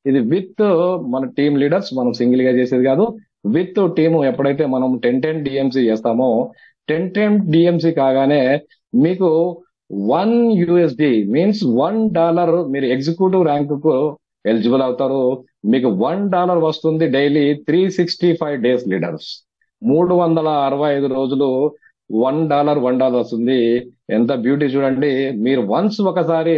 ఇది విత్ మన టీమ్ లీడర్స్, మనం సింగిల్ గా చేసేది కాదు, విత్ టీము. ఎప్పుడైతే మనం 10 DMC చేస్తామో 10 DMC కాగానే మీకు $1 మీన్స్ $1 మీరు ఎగ్జిక్యూటివ్ ర్యాంక్ కు ఎలిజిబుల్ అవుతారు. మీకు $1 వస్తుంది డైలీ 365 days లీడర్స్. 365 రోజులు $1 వస్తుంది. ఎంత బ్యూటీ చూడండి. మీరు ఒకసారి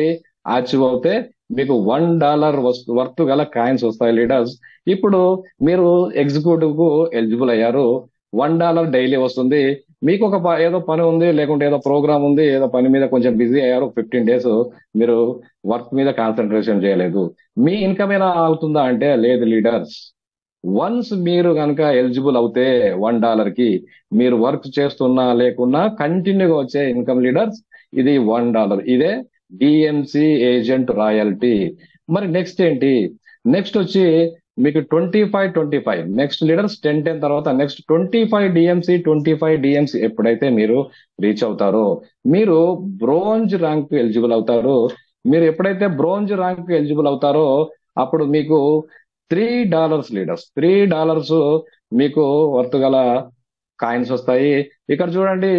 అచీవ్ అవుతే మీకు $1 వర్త్ గల కాయిన్స్ వస్తాయి లీడర్స్. ఇప్పుడు మీరు ఎగ్జిక్యూటివ్ కు ఎలిజిబుల్ అయ్యారు, $1 డైలీ వస్తుంది. మీకు ఏదో పని ఉంది, లేకుంటే ఏదో ప్రోగ్రామ్ ఉంది, ఏదో పని మీద కొంచెం బిజీ అయ్యారు, 15 days మీరు వర్క్ మీద కాన్సన్ట్రేషన్ చేయలేదు, మీ ఇన్కమ్ ఎలా అవుతుందా అంటే లేదు లీడర్స్. వన్స్ మీరు కనుక ఎలిజిబుల్ అవుతే $1 కి మీరు వర్క్ చేస్తున్నా లేకున్నా కంటిన్యూగా వచ్చే ఇన్కమ్ లీడర్స్ ఇది $1. ఇదే డిఎంసి ఏజెంట్ రాయల్టీ. మరి నెక్స్ట్ ఏంటి, నెక్స్ట్ వచ్చి మీకు 25 నెక్స్ట్ లీడర్స్ 10 తర్వాత నెక్స్ట్ 25 డిఎంసి ఎప్పుడైతే మీరు రీచ్ అవుతారో మీరు బ్రోంజ్ ర్యాంక్ ఎలిజిబుల్ అవుతారు. మీరు ఎప్పుడైతే బ్రోంజ్ ర్యాంక్ ఎలిజిబుల్ అవుతారో అప్పుడు మీకు $3 లీడర్స్, $3 మీకు వర్త్ గల కాయిన్స్ వస్తాయి. ఇక్కడ చూడండి,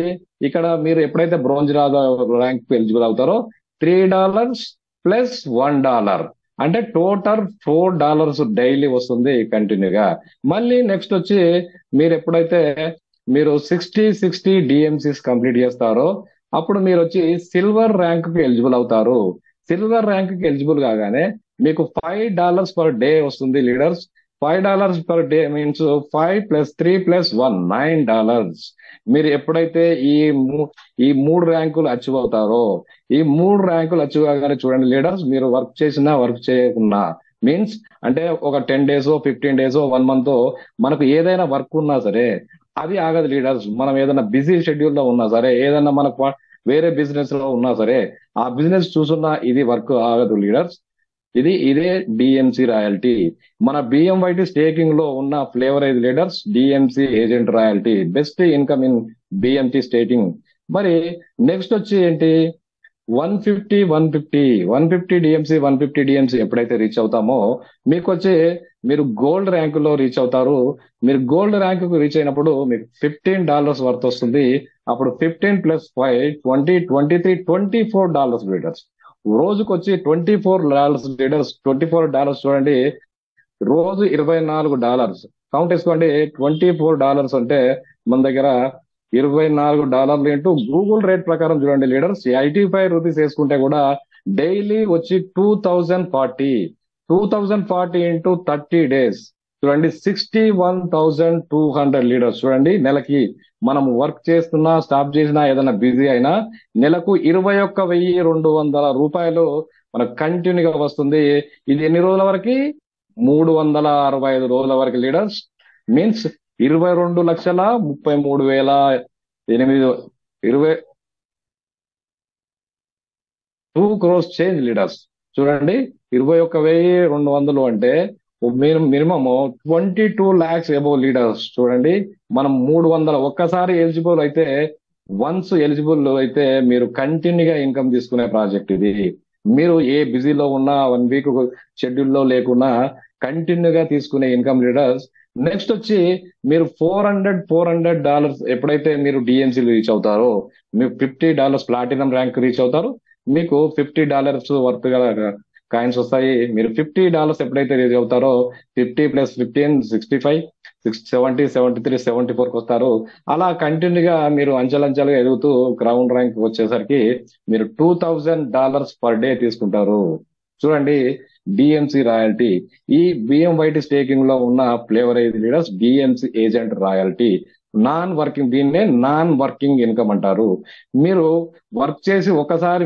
ఇక్కడ మీరు ఎప్పుడైతే బ్రోంజ్ ర్యాంక్ ఎలిజిబుల్ అవుతారో $3 ప్లస్ $1 అంటే టోటల్ $4 డైలీ వస్తుంది కంటిన్యూగా. మళ్ళీ నెక్స్ట్ వచ్చి మీరు ఎప్పుడైతే మీరు 60 డిఎంసీస్ కంప్లీట్ చేస్తారో అప్పుడు మీరు వచ్చి సిల్వర్ ర్యాంక్ కి ఎలిజిబుల్ అవుతారు. సిల్వర్ ర్యాంక్ కి ఎలిజిబుల్ కాగానే మీకు $5 పర్ డే వస్తుంది లీడర్స్. $5 per day means 5 + 3 + 1 $9. మీరు ఎప్పుడైతే ఈ 3 ర్యాంకులు అచీవ్ అవుతారో, ఈ 3 ర్యాంకులు అచీవ్ కాగానే చూడండి లీడర్స్, మీరు వర్క్ చేసినా వర్క్ చేయకున్నా మీన్స్ అంటే ఒక 10 days 15 days 1 month మనకు ఏదైనా వర్క్ ఉన్నా సరే అది ఆగదు లీడర్స్. మనం ఏదైనా బిజీ షెడ్యూల్ లో ఉన్నా సరే, ఏదైనా మనకు వేరే బిజినెస్ లో ఉన్నా సరే, ఆ బిజినెస్ చూసున్నా ఇది వర్క్ ఆగదు లీడర్స్. ఇదే డిఎంసి రాయల్టీ. మన బిఎంవైటి స్టేకింగ్ లో ఉన్న ఫ్లేవర్ ఇది leaders, DMC agent royalty, best income in BMT staking. మరి నెక్స్ట్ వచ్చి ఏంటి, వన్ ఫిఫ్టీ డిఎంసి ఎప్పుడైతే రీచ్ అవుతామో మీకు వచ్చి మీరు గోల్డ్ ర్యాంక్ లో రీచ్ అవుతారు. మీరు గోల్డ్ ర్యాంక్ కు రీచ్ అయినప్పుడు మీకు $15 వర్త్ వస్తుంది. అప్పుడు 15 + 5 20 23 $24 రోజుకు వచ్చి $24 చూడండి. రోజు $24 కౌంట్ వేసుకోండి. $24 అంటే మన దగ్గర $24 ఇంటూ గూగుల్ రేట్ ప్రకారం చూడండి లీడర్స్, ₹85 వేసుకుంటే కూడా డైలీ వచ్చి 2040 ఇంటూ 30 days చూడండి, 61,200 లీడర్స్ చూడండి. నెలకి మనం వర్క్ చేస్తున్నా స్టాప్ చేసినా ఏదైనా బిజీ అయినా నెలకు ₹21,200 మనకు కంటిన్యూగా వస్తుంది. ఇది ఎన్ని రోజుల వరకు? 365 రోజుల వరకు లీడర్స్. మీన్స్ 22,33,800 ఇరవై 2 crores చేంజ్ లీడర్స్ చూడండి. 21,200 అంటే మినిమం 22 lakhs అబౌవ్ లీడర్స్ చూడండి. మనం 300 ఒక్కసారి ఎలిజిబుల్ అయితే, వన్స్ ఎలిజిబుల్ అయితే మీరు కంటిన్యూగా ఇన్కమ్ తీసుకునే ప్రాజెక్ట్ ఇది. మీరు ఏ బిజీలో ఉన్నా 1 week షెడ్యూల్లో లేకున్నా కంటిన్యూగా తీసుకునే ఇన్కమ్ లీడర్స్. నెక్స్ట్ వచ్చి మీరు $400 ఎప్పుడైతే మీరు డిఎంసీ రీచ్ అవుతారో, మీరు $50 ప్లాటినం ర్యాంక్ రీచ్ అవుతారు. మీకు $50 వర్త్ గల కాయిన్స్ వస్తాయి. మీరు $50 ఎప్పుడైతే రీచ్ అవుతారో 50 + 15 65 70 73 74 వస్తారు. అలా కంటిన్యూగా మీరు అంచెలంచెలుగా ఎదుగుతూ క్రౌన్ ర్యాంక్ వచ్చేసరికి మీరు $2,000 పర్ డే తీసుకుంటారు. చూడండి, డిఎంసి రాయల్టీ. ఈ బిఎంవైటి స్టేకింగ్ లో ఉన్న ఫ్లేవర్ ఏది లీడర్స్? DMC agent royalty. దీన్నే నాన్ వర్కింగ్ ఇన్కమ్ అంటారు. మీరు వర్క్ చేసి ఒకసారి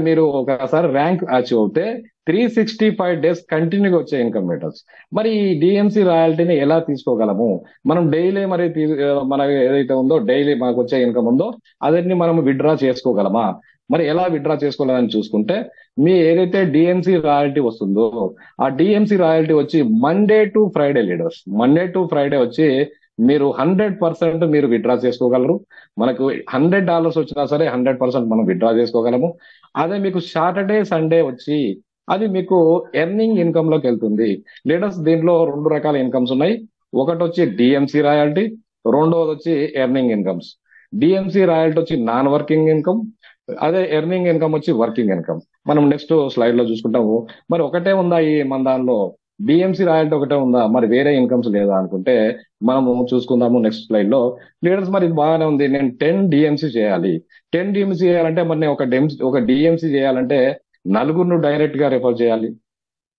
ర్యాంక్ అచీవ్ అవుతే 365 days కంటిన్యూగా వచ్చే ఇన్కమ్ లీడర్స్. మరి ఈ డిఎంసి రాయల్టీని ఎలా తీసుకోగలము? మనం డైలీ మన ఏదైతే ఉందో డైలీ మనకు వచ్చే ఇన్కమ్ ఉందో అదన్నీ మనం విత్డ్రా చేసుకోగలమా? మరి ఎలా విత్డ్రా చేసుకోవాలని చూసుకుంటే, మీ ఏదైతే డిఎంసి రాయల్టీ వస్తుందో ఆ డిఎంసి రాయల్టీ వచ్చి Monday to Friday leaders. Monday to Friday వచ్చి మీరు 100% మీరు విత్డ్రా చేసుకోగలరు. మనకు $100 వచ్చినా సరే 100% మనం విత్డ్రా చేసుకోగలము. అదే మీకు సాటర్డే సండే వచ్చి అది మీకు ఎర్నింగ్ ఇన్కమ్ లోకి వెళ్తుంది లీడర్స్. దీంట్లో 2 రకాల ఇన్కమ్స్ ఉన్నాయి. ఒకటి వచ్చి డిఎంసి రాయల్టీ, రెండవది వచ్చి ఎర్నింగ్ ఇన్కమ్స్. డిఎంసి రాయల్టీ వచ్చి నాన్ వర్కింగ్ ఇన్కమ్, అదే ఎర్నింగ్ ఇన్కమ్ వచ్చి వర్కింగ్ ఇన్కమ్. మనం నెక్స్ట్ స్లైడ్ లో చూసుకుంటాము. మరి ఒకటే ఉందా మన దానిలో? డిఎంసి రాయల్టీ ఒకటే ఉందా, మరి వేరే ఇన్కమ్స్ లేదా అనుకుంటే మనము చూసుకుందాము నెక్స్ట్ స్లైడ్ లో. లీడర్స్, మరి ఇది బాగానే ఉంది. నేను 10 డిఎంసి చేయాలి. 10 డిఎంసి చేయాలంటే మరి నేను ఒక డిఎంసి చేయాలంటే నలుగురిని డైరెక్ట్ గా రిఫర్ చేయాలి.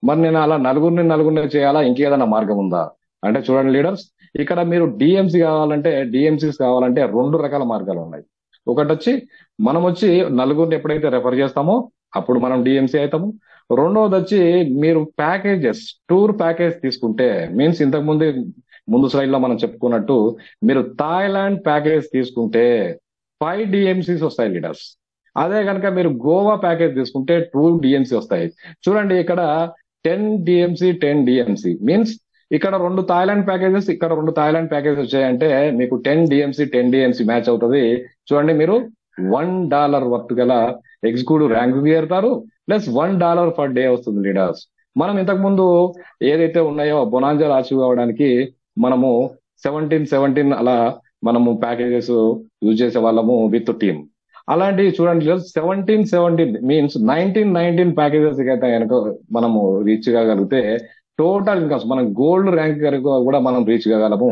మరి నేను అలా నలుగురిని చేయాలా? ఇంకేదైనా మార్గం ఉందా అంటే చూడండి లీడర్స్, ఇక్కడ మీరు డిఎంసీస్ కావాలంటే 2 రకాల మార్గాలు ఉన్నాయి. ఒకటి వచ్చి మనం వచ్చి నలుగురిని ఎప్పుడైతే రెఫర్ చేస్తామో అప్పుడు మనం డిఎంసీ అవుతాము. రెండవది వచ్చి మీరు టూర్ ప్యాకేజ్ తీసుకుంటే, మీన్స్ ముందు స్లైడ్ లో మనం చెప్పుకున్నట్టు మీరు థాయిలాండ్ ప్యాకేజ్ తీసుకుంటే 5 డిఎంసీస్ వస్తాయి లీడర్స్. అదే కనుక మీరు గోవా ప్యాకేజ్ తీసుకుంటే 2 డిఎంసీ వస్తాయి. చూడండి, ఇక్కడ 10 డిఎంసీ మీన్స్ ఇక్కడ 2 థాయిలాండ్ ప్యాకేజెస్, ఇక్కడ 2 థాయిలాండ్ ప్యాకేజెస్ వచ్చాయంటే మీకు 10 డిఎంసీ మాచ్ అవుతుంది. చూడండి, మీరు $1 వర్త్ గల ఎగ్జిక్యూటివ్ ర్యాంక్ చేరుతారు. ప్లస్ $1 పర్ డే వస్తుంది లీడర్స్. మనం ఇంతకు ముందు ఏదైతే ఉన్నాయో బొనాంజాలు అచీవ్ అవ్వడానికి మనము 17 అలా మనము ప్యాకేజెస్ యూజ్ చేసే వాళ్ళము విత్ టీమ్. అలాంటివి చూడండి, 17 మీన్స్ 19 ప్యాకేజెస్ అయితే కనుక మనము రీచ్ కాగలిగితే టోటల్ ఇన్కమ్స్ మనం గోల్డ్ ర్యాంక్ కూడా మనం రీచ్ కాగలము.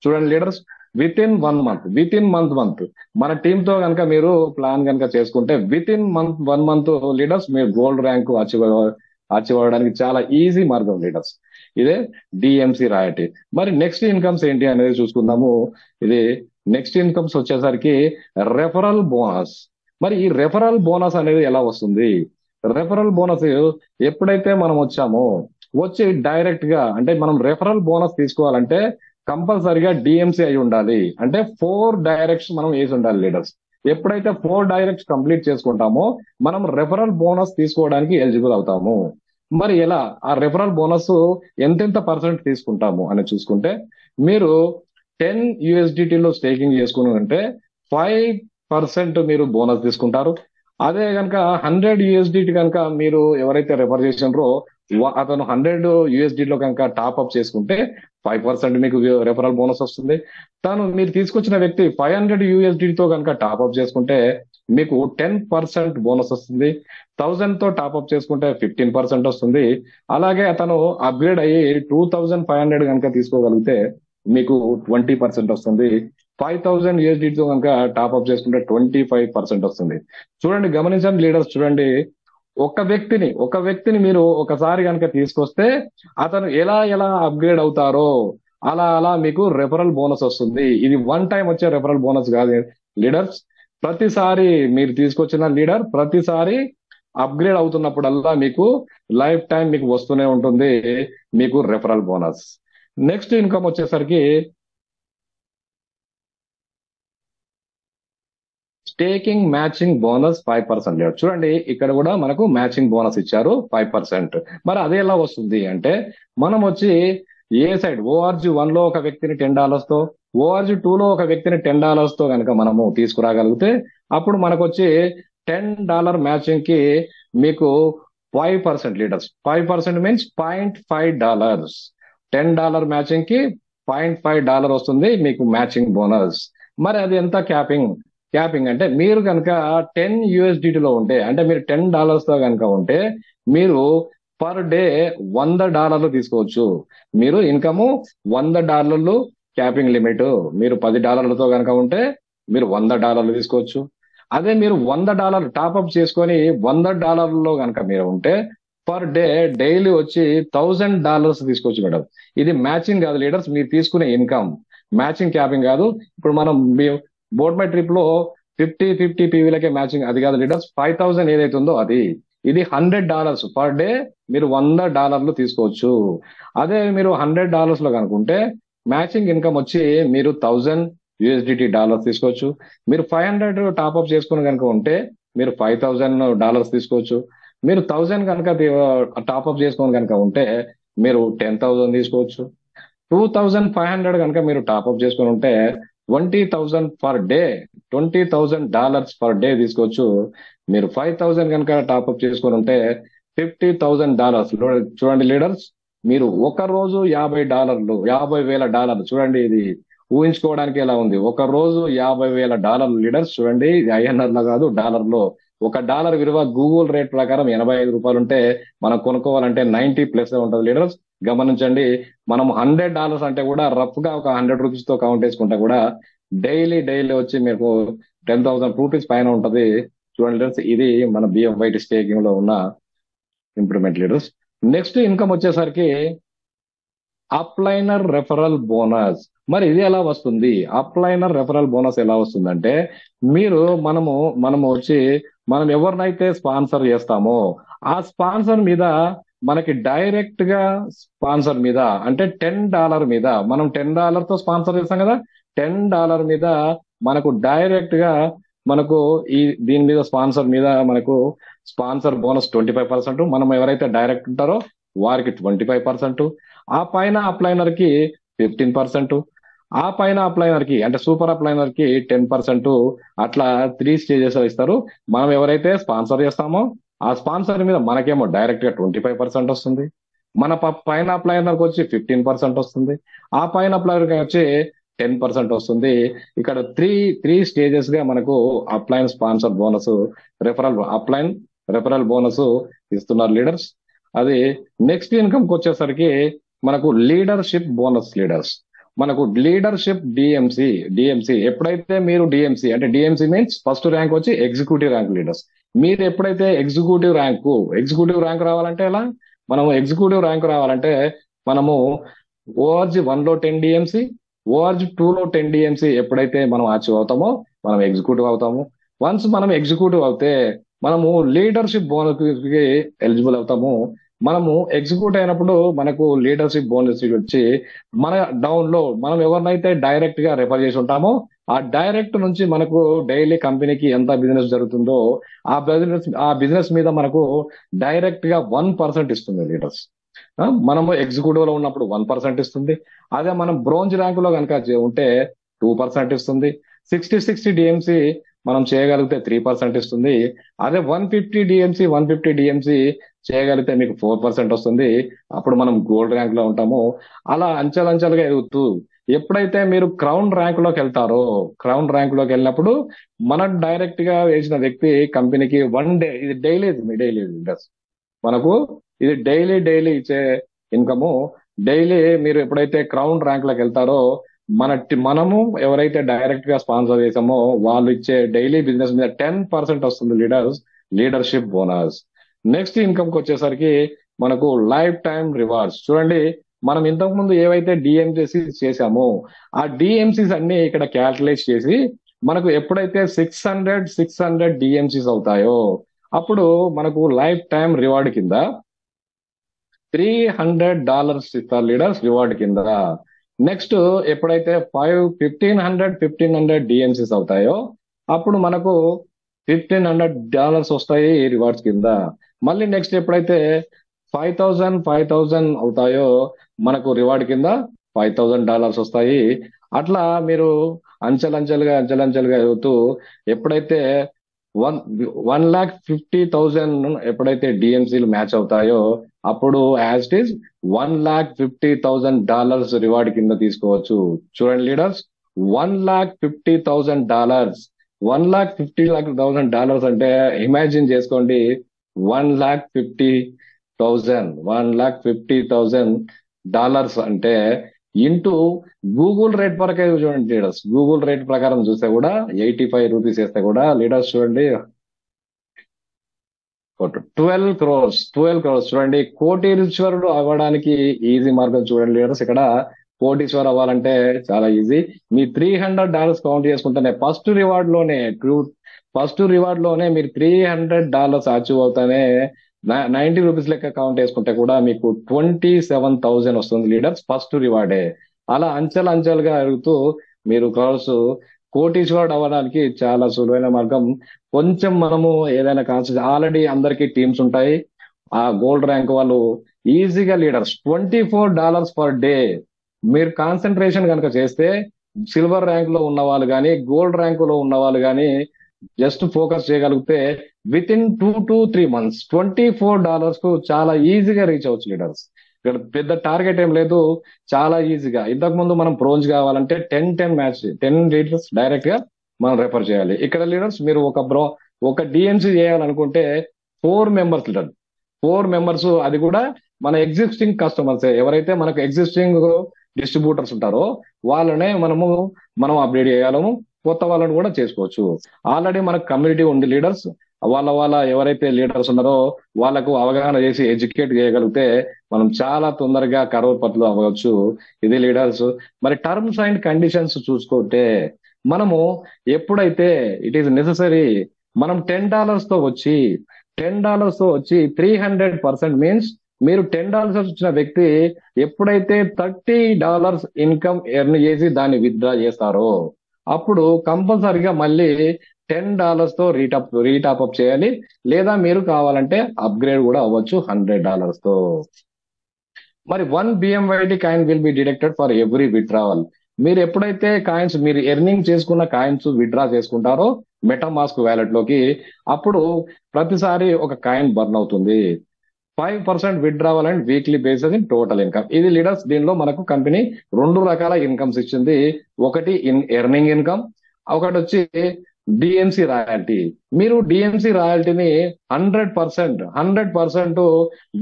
చూడండి లీడర్స్, విత్ ఇన్ 1 మంత్ మన టీమ్ తో కనుక మీరు ప్లాన్ కనుక చేసుకుంటే విత్ ఇన్ 1 మంత్ లీడర్స్ మీరు గోల్డ్ ర్యాంక్ అచీవ్ అవ్వడానికి చాలా ఈజీ మార్గం లీడర్స్. ఇదే డిఎంసి రాయల్టీ. మరి నెక్స్ట్ ఇన్కమ్స్ ఏంటి అనేది చూసుకుందాము. ఇది నెక్స్ట్ ఇన్కమ్స్ వచ్చేసరికి రెఫరల్ బోనస్. మరి ఈ రెఫరల్ బోనస్ అనేది ఎలా వస్తుంది? రెఫరల్ బోనస్ ఎప్పుడైతే మనం వచ్చి డైరెక్ట్ గా, అంటే మనం రెఫరల్ బోనస్ తీసుకోవాలంటే కంపల్సరిగా డిఎంసీ అయి ఉండాలి. అంటే 4 డైరెక్ట్స్ మనం వేసి ఉండాలి లీడర్స్. ఎప్పుడైతే 4 డైరెక్ట్స్ కంప్లీట్ చేసుకుంటామో మనం రెఫరల్ బోనస్ తీసుకోవడానికి ఎలిజిబుల్ అవుతాము. మరి ఎలా ఆ రెఫరల్ బోనస్ ఎంతెంత పర్సెంట్ తీసుకుంటాము అని చూసుకుంటే, మీరు 10 USDT లో స్టేకింగ్ చేసుకుని ఉంటే 5% మీరు బోనస్ తీసుకుంటారు. అదే కనుక 100 USDT కనుక మీరు ఎవరైతే రెఫర్ చేసినారో అతను 100 USD లో కనుక టాప్అప్ చేసుకుంటే 5% మీకు రెఫరల్ బోనస్ వస్తుంది. మీరు తీసుకొచ్చిన వ్యక్తి 500 USDT తో కనుక టాప్అప్ చేసుకుంటే మీకు 10% బోనస్ వస్తుంది. 1000 తో టాప్అప్ చేసుకుంటే 15% వస్తుంది. అలాగే అతను అప్గ్రేడ్ అయ్యి 2500 కనుక తీసుకోగలిగితే మీకు 20% వస్తుంది. 5000 USDT తో కనుక టాప్అప్ చేసుకుంటే 25% వస్తుంది. చూడండి, గమనించండి లీడర్స్, చూడండి. ఒక వ్యక్తిని మీరు ఒకసారి కనుక తీసుకొస్తే అతను ఎలా ఎలా అప్గ్రేడ్ అవుతారో అలా అలా మీకు రెఫరల్ బోనస్ వస్తుంది. ఇది వన్ టైం వచ్చే రెఫరల్ బోనస్ కాదు లీడర్స్. ప్రతిసారి మీరు తీసుకొచ్చిన లీడర్ ప్రతిసారి అప్గ్రేడ్ అవుతున్నప్పుడల్లా మీకు లైఫ్ టైం మీకు వస్తూనే ఉంటుంది మీకు రెఫరల్ బోనస్. నెక్స్ట్ ఇన్కమ్ వచ్చేసరికి స్టేకింగ్ మ్యాచింగ్ బోనస్ 5% లేదు. చూడండి, ఇక్కడ కూడా మనకు మ్యాచింగ్ బోనస్ ఇచ్చారు 5%. మరి అదే ఎలా వస్తుంది అంటే, మనం వచ్చి ఏ సైడ్ ORG 1లో ఒక వ్యక్తిని $10 తో, ORG 2లో ఒక వ్యక్తిని $10 తో కనుక మనము తీసుకురాగలిగితే అప్పుడు మనకు వచ్చి $10 మ్యాచింగ్ కి మీకు 5% లీడర్స్. 5% మీన్స్ $0.5. $10 మ్యాచింగ్ కి $0.5 వస్తుంది మీకు మ్యాచింగ్ బోనస్. మరి అది ఎంత క్యాపింగ్? క్యాపింగ్ అంటే మీరు కనుక 10 USDT లో ఉంటే, అంటే మీరు $10 తో కనుక ఉంటే మీరు పర్ డే $100 తీసుకోవచ్చు. మీరు ఇన్కమ్ $100 క్యాపింగ్ లిమిట్. మీరు $10 కనుక ఉంటే మీరు $100 తీసుకోవచ్చు. అదే మీరు $100 టాప్అప్ చేసుకొని $100 కనుక మీరు ఉంటే పర్ డే డైలీ వచ్చి $1000 తీసుకోవచ్చు మేడం. ఇది మ్యాచింగ్ కాదు లీడర్స్, మీరు తీసుకునే ఇన్కమ్. మ్యాచింగ్ క్యాపింగ్ కాదు. ఇప్పుడు మనం బోర్డ్ మై ట్రిప్ లో 50-50 పీవీలకే మ్యాచింగ్, అది కాదు లీడర్స్. 5000 ఏదైతే ఉందో అది. ఇది $100 పర్ డే మీరు $100 తీసుకోవచ్చు. అదే మీరు $100 కనుకుంటే మ్యాచింగ్ ఇన్కమ్ వచ్చి మీరు $1000 తీసుకోవచ్చు. మీరు 500 టాప్అప్ చేసుకుని కనుక ఉంటే మీరు $5000 తీసుకోవచ్చు. మీరు 1000 కనుక టాప్అప్ చేసుకొని కనుక ఉంటే మీరు 10,000 తీసుకోవచ్చు. 2500 కనుక మీరు టాప్అప్ చేసుకొని ఉంటే 20,000 పర్ డే, $20,000 పర్ డే తీసుకోవచ్చు. మీరు 5000 కనుక టాప్అప్ చేసుకొని ఉంటే $50,000. చూడండి లీడర్స్, మీరు ఒక రోజు $50, $50,000. చూడండి, ఇది ఊహించుకోవడానికి ఎలా ఉంది. ఒక రోజు $50,000 లీడర్స్. చూడండి, ఇది INR లో కాదు, డాలర్ లో. ఒక డాలర్ విలువ గూగుల్ రేట్ ప్రకారం $85 ఉంటే మనం కొనుక్కోవాలంటే 90+ ఉంటుంది లీడర్స్. గమనించండి, మనం $100 అంటే కూడా రఫ్ గా ఒక ₹100 తో కౌంట్ చేసుకుంటే కూడా డైలీ డైలీ వచ్చి మీకు 10,000 రూపీస్ పైన ఉంటది. చూడండి లీడర్స్, ఇది మన BFYT స్టేకింగ్ లో ఉన్న ఇంప్రూవ్మెంట్ లీడర్స్. నెక్స్ట్ ఇన్కమ్ వచ్చేసరికి అప్లైనర్ రెఫరల్ బోనస్. మరి ఇది ఎలా వస్తుంది? అప్లైనర్ రెఫరల్ బోనస్ ఎలా వస్తుందంటే, మీరు మనము వచ్చి మనం ఎవరినైతే స్పాన్సర్ చేస్తామో ఆ స్పాన్సర్ మీద మనకి డైరెక్ట్ గా స్పాన్సర్ మీద అంటే $10 మీద, మనం $10 తో స్పాన్సర్ చేస్తాం కదా, $10 మీద మనకు డైరెక్ట్ గా మనకు దీని మీద స్పాన్సర్ మీద మనకు స్పాన్సర్ బోనస్ 25%. మనం ఎవరైతే డైరెక్ట్ ఉంటారో వారికి 25%. ఆ పైన అప్లైనర్ కి 15%. ఆ పైన అప్లైనర్ కి అంటే సూపర్ అప్లైనర్ కి 10%. అట్లా 3 స్టేజెస్ ఇస్తారు. మనం ఎవరైతే స్పాన్సర్ చేస్తామో ఆ స్పాన్సర్ మీద మనకేమో డైరెక్ట్ గా 25% వస్తుంది. మన పైన అప్లైనర్ కి వచ్చి 15% వస్తుంది. ఆ పైన అప్లైనర్ కి వచ్చి 10% వస్తుంది. ఇక్కడ త్రీ స్టేజెస్ గా మనకు upline sponsor bonus, upline referral bonus ఇస్తున్నారు లీడర్స్. అది నెక్స్ట్ ఇన్కమ్ కి వచ్చేసరికి మనకు లీడర్షిప్ బోనస్ లీడర్స్. మనకు లీడర్షిప్ డిఎంసి ఎప్పుడైతే మీరు డిఎంసి అంటే డిఎంసి మీన్స్ ఫస్ట్ ర్యాంక్ వచ్చి ఎగ్జిక్యూటివ్ ర్యాంక్ లీడర్స్. మీరు ఎప్పుడైతే ఎగ్జిక్యూటివ్ ర్యాంక్ రావాలంటే ఎలా? మనము ఎగ్జిక్యూటివ్ ర్యాంక్ రావాలంటే మనము ORG 1లో 10 డిఎంసి, ORG 2లో 10 డిఎంసి ఎప్పుడైతే మనం అచీవ్ అవుతామో మనం ఎగ్జిక్యూటివ్ అవుతాము. వన్స్ మనం ఎగ్జిక్యూటివ్ అవుతే మనము లీడర్షిప్ బోనస్ కి ఎలిజిబుల్ అవుతాము. మనము ఎగ్జిక్యూట్ అయినప్పుడు మనకు లీడర్షిప్ బోనస్ వచ్చి మన డౌన్ లో మనం ఎవరినైతే డైరెక్ట్ గా రెఫర్ చేసి ఉంటామో ఆ డైరెక్ట్ నుంచి మనకు డైలీ కంపెనీకి ఎంత బిజినెస్ జరుగుతుందో ఆ బిజినెస్ మీద మనకు డైరెక్ట్ గా 1% ఇస్తుంది లీడర్స్. మనము ఎగ్జిక్యూటివ్ లో ఉన్నప్పుడు 1% ఇస్తుంది. అదే మనం బ్రోంజ్ ర్యాంక్ లో కనుక ఉంటే 2% ఇస్తుంది. 60 డిఎంసి మనం చేయగలిగితే 3% ఇస్తుంది. అదే 150 డిఎంసి చేయగలిగితే మీకు 4% వస్తుంది. అప్పుడు మనం గోల్డ్ ర్యాంక్ లో ఉంటాము. అలా అంచెలంచెలుగా ఎదుగుతూ ఎప్పుడైతే మీరు క్రౌన్ ర్యాంక్ లోకి వెళ్తారో, క్రౌన్ ర్యాంక్ లోకి వెళ్ళినప్పుడు మన డైరెక్ట్ గా వేసిన వ్యక్తి కంపెనీకి 1 డే, ఇది డైలీ మనకు ఇది డైలీ ఇచ్చే ఇన్కము. డైలీ మీరు ఎప్పుడైతే క్రౌన్ ర్యాంక్ లోకి వెళ్తారో మనము ఎవరైతే డైరెక్ట్ గా స్పాన్సర్ చేసామో వాళ్ళు ఇచ్చే డైలీ బిజినెస్ మీద 10% వస్తుంది లీడర్షిప్ బోనస్. నెక్స్ట్ ఇన్కమ్ కి వచ్చేసరికి మనకు లైఫ్ టైం రివార్డ్స్. చూడండి, మనం ఇంతకు ముందు ఏవైతే డిఎంసీ చేసామో ఆ డిఎంసీస్ అన్ని ఇక్కడ క్యాల్కులేట్ చేసి మనకు ఎప్పుడైతే 600 డిఎంసీస్ అవుతాయో అప్పుడు మనకు లైఫ్ టైం రివార్డ్ కింద $300 ఇస్తారు లీడర్స్ రివార్డ్ కింద. నెక్స్ట్ ఎప్పుడైతే 1500 డిఎంసీస్ అవుతాయో అప్పుడు మనకు $1500 వస్తాయి రివార్డ్స్ కింద. మళ్ళీ నెక్స్ట్ ఎప్పుడైతే 5000 అవుతాయో మనకు రివార్డ్ కింద $5000 వస్తాయి. అట్లా మీరు అంచెలంచెలుగా ఎదుగుతూ ఎప్పుడైతే 1,50,000 ఎప్పుడైతే డిఎంసీలు మ్యాచ్ అవుతాయో అప్పుడు యాజ్ ఇట్ ఈస్ $1,50,000 రివార్డ్ కింద తీసుకోవచ్చు. చూడండి లీడర్స్, $1,50,000, $1,50,000 అంటే ఇమాజిన్ చేసుకోండి. 1,50,000 అంటే ఇంటూ గూగుల్ రేట్ ప్రకారం చూడండి లీడర్స్, గూగుల్ రేట్ ప్రకారం చూస్తే కూడా 85 రూపీస్ వేస్తే కూడా లీడర్స్ చూడండి 12 crores చూడండి. కోటీశ్వరుడు అవ్వడానికి ఈజీ మార్గం చూడండి లీడర్స్. ఇక్కడ కోటీశ్వర్ అవ్వాలంటే చాలా ఈజీ. మీ $300 కౌంట్ చేసుకుంటేనే ఫస్ట్ రివార్డ్ లోనే మీరు $300 అచీవ్ అవుతానే 90 రూపీస్ లెక్క కౌంట్ చేసుకుంటే కూడా మీకు 27,000 వస్తుంది లీడర్స్ ఫస్ట్ రివార్డే. అలా అంచెలుగా అడుగుతూ మీరు కోటీశ్వరుడు అవ్వడానికి చాలా సులువైన మార్గం. కొంచెం మనము ఏదైనా కాన్సెప్ట్ ఆల్రెడీ అందరికి టీమ్స్ ఉంటాయి. ఆ గోల్డ్ ర్యాంక్ వాళ్ళు ఈజీగా లీడర్స్ $24 పర్ డే మీరు కాన్సన్ట్రేషన్ కనుక చేస్తే సిల్వర్ ర్యాంక్ లో ఉన్న వాళ్ళు కానీ గోల్డ్ ర్యాంక్ లో ఉన్న వాళ్ళు కానీ జస్ట్ ఫోకస్ చేయగలిగితే విత్ ఇన్ 2 to 3 months $24 కు చాలా ఈజీగా రీచ్ అవ్వచ్చు లీడర్స్. ఇక్కడ పెద్ద టార్గెట్ ఏం లేదు, చాలా ఈజీగా. ఇంతకు ముందు మనం బ్రోంజ్ కావాలంటే 10 లీటర్స్ డైరెక్ట్ గా మనం రెఫర్ చేయాలి. ఇక్కడ లీడర్స్ మీరు ఒక డిఎంసీ చేయాలనుకుంటే 4 మెంబర్స్ లీడర్, 4 మెంబర్స్, అది కూడా మన ఎగ్జిస్టింగ్ కస్టమర్స్. ఎవరైతే మనకు ఎగ్జిస్టింగ్ డిస్ట్రిబ్యూటర్స్ ఉంటారో వాళ్ళనే మనం అప్డేట్ చేయగలము. కొత్త వాళ్ళని కూడా చేసుకోవచ్చు. ఆల్రెడీ మనకు కమ్యూనిటీ ఉంది లీడర్స్, వాళ్ళ ఎవరైతే లీడర్స్ ఉన్నారో వాళ్ళకు అవగాహన చేసి ఎడ్యుకేట్ చేయగలిగితే మనం చాలా తొందరగా కరోడ్పతులు అవ్వచ్చు. ఇది లీడర్స్. మరి టర్మ్స్ అండ్ కండిషన్స్ చూసుకుంటే మనము ఎప్పుడైతే ఇట్ ఈస్ నెససరీ మనం $10 తో వచ్చి 300% మీన్స్ మీరు $10 వచ్చిన వ్యక్తి ఎప్పుడైతే $30 ఇన్కమ్ ఎర్న్ చేసి దాన్ని విత్డ్రా చేస్తారో అప్పుడు కంపల్సరిగా మళ్ళీ $10 తో రీటాప్ చేయాలి. లేదా మీరు కావాలంటే అప్గ్రేడ్ కూడా అవ్వచ్చు $100 తో. మరి 1 BMYD coin will be deducted for every withdrawal. మీరు ఎప్పుడైతే కాయిన్స్ మీరు ఎర్నింగ్ చేసుకున్న కాయిన్స్ విత్డ్రా చేసుకుంటారో మెటామాస్క్ వ్యాలెట్ లోకి అప్పుడు ప్రతిసారి ఒక కాయిన్ బర్న్ అవుతుంది. 5% withdrawal and weekly basis in total income. ఇది లీడర్స్. దీనిలో మనకు కంపెనీ 2 రకాల ఇన్కమ్స్ ఇచ్చింది. ఒకటి ఎర్నింగ్ ఇన్కమ్, ఒకటి వచ్చి డిఎంసి రాయల్టీ. మీరు డిఎంసి రాయల్టీని 100%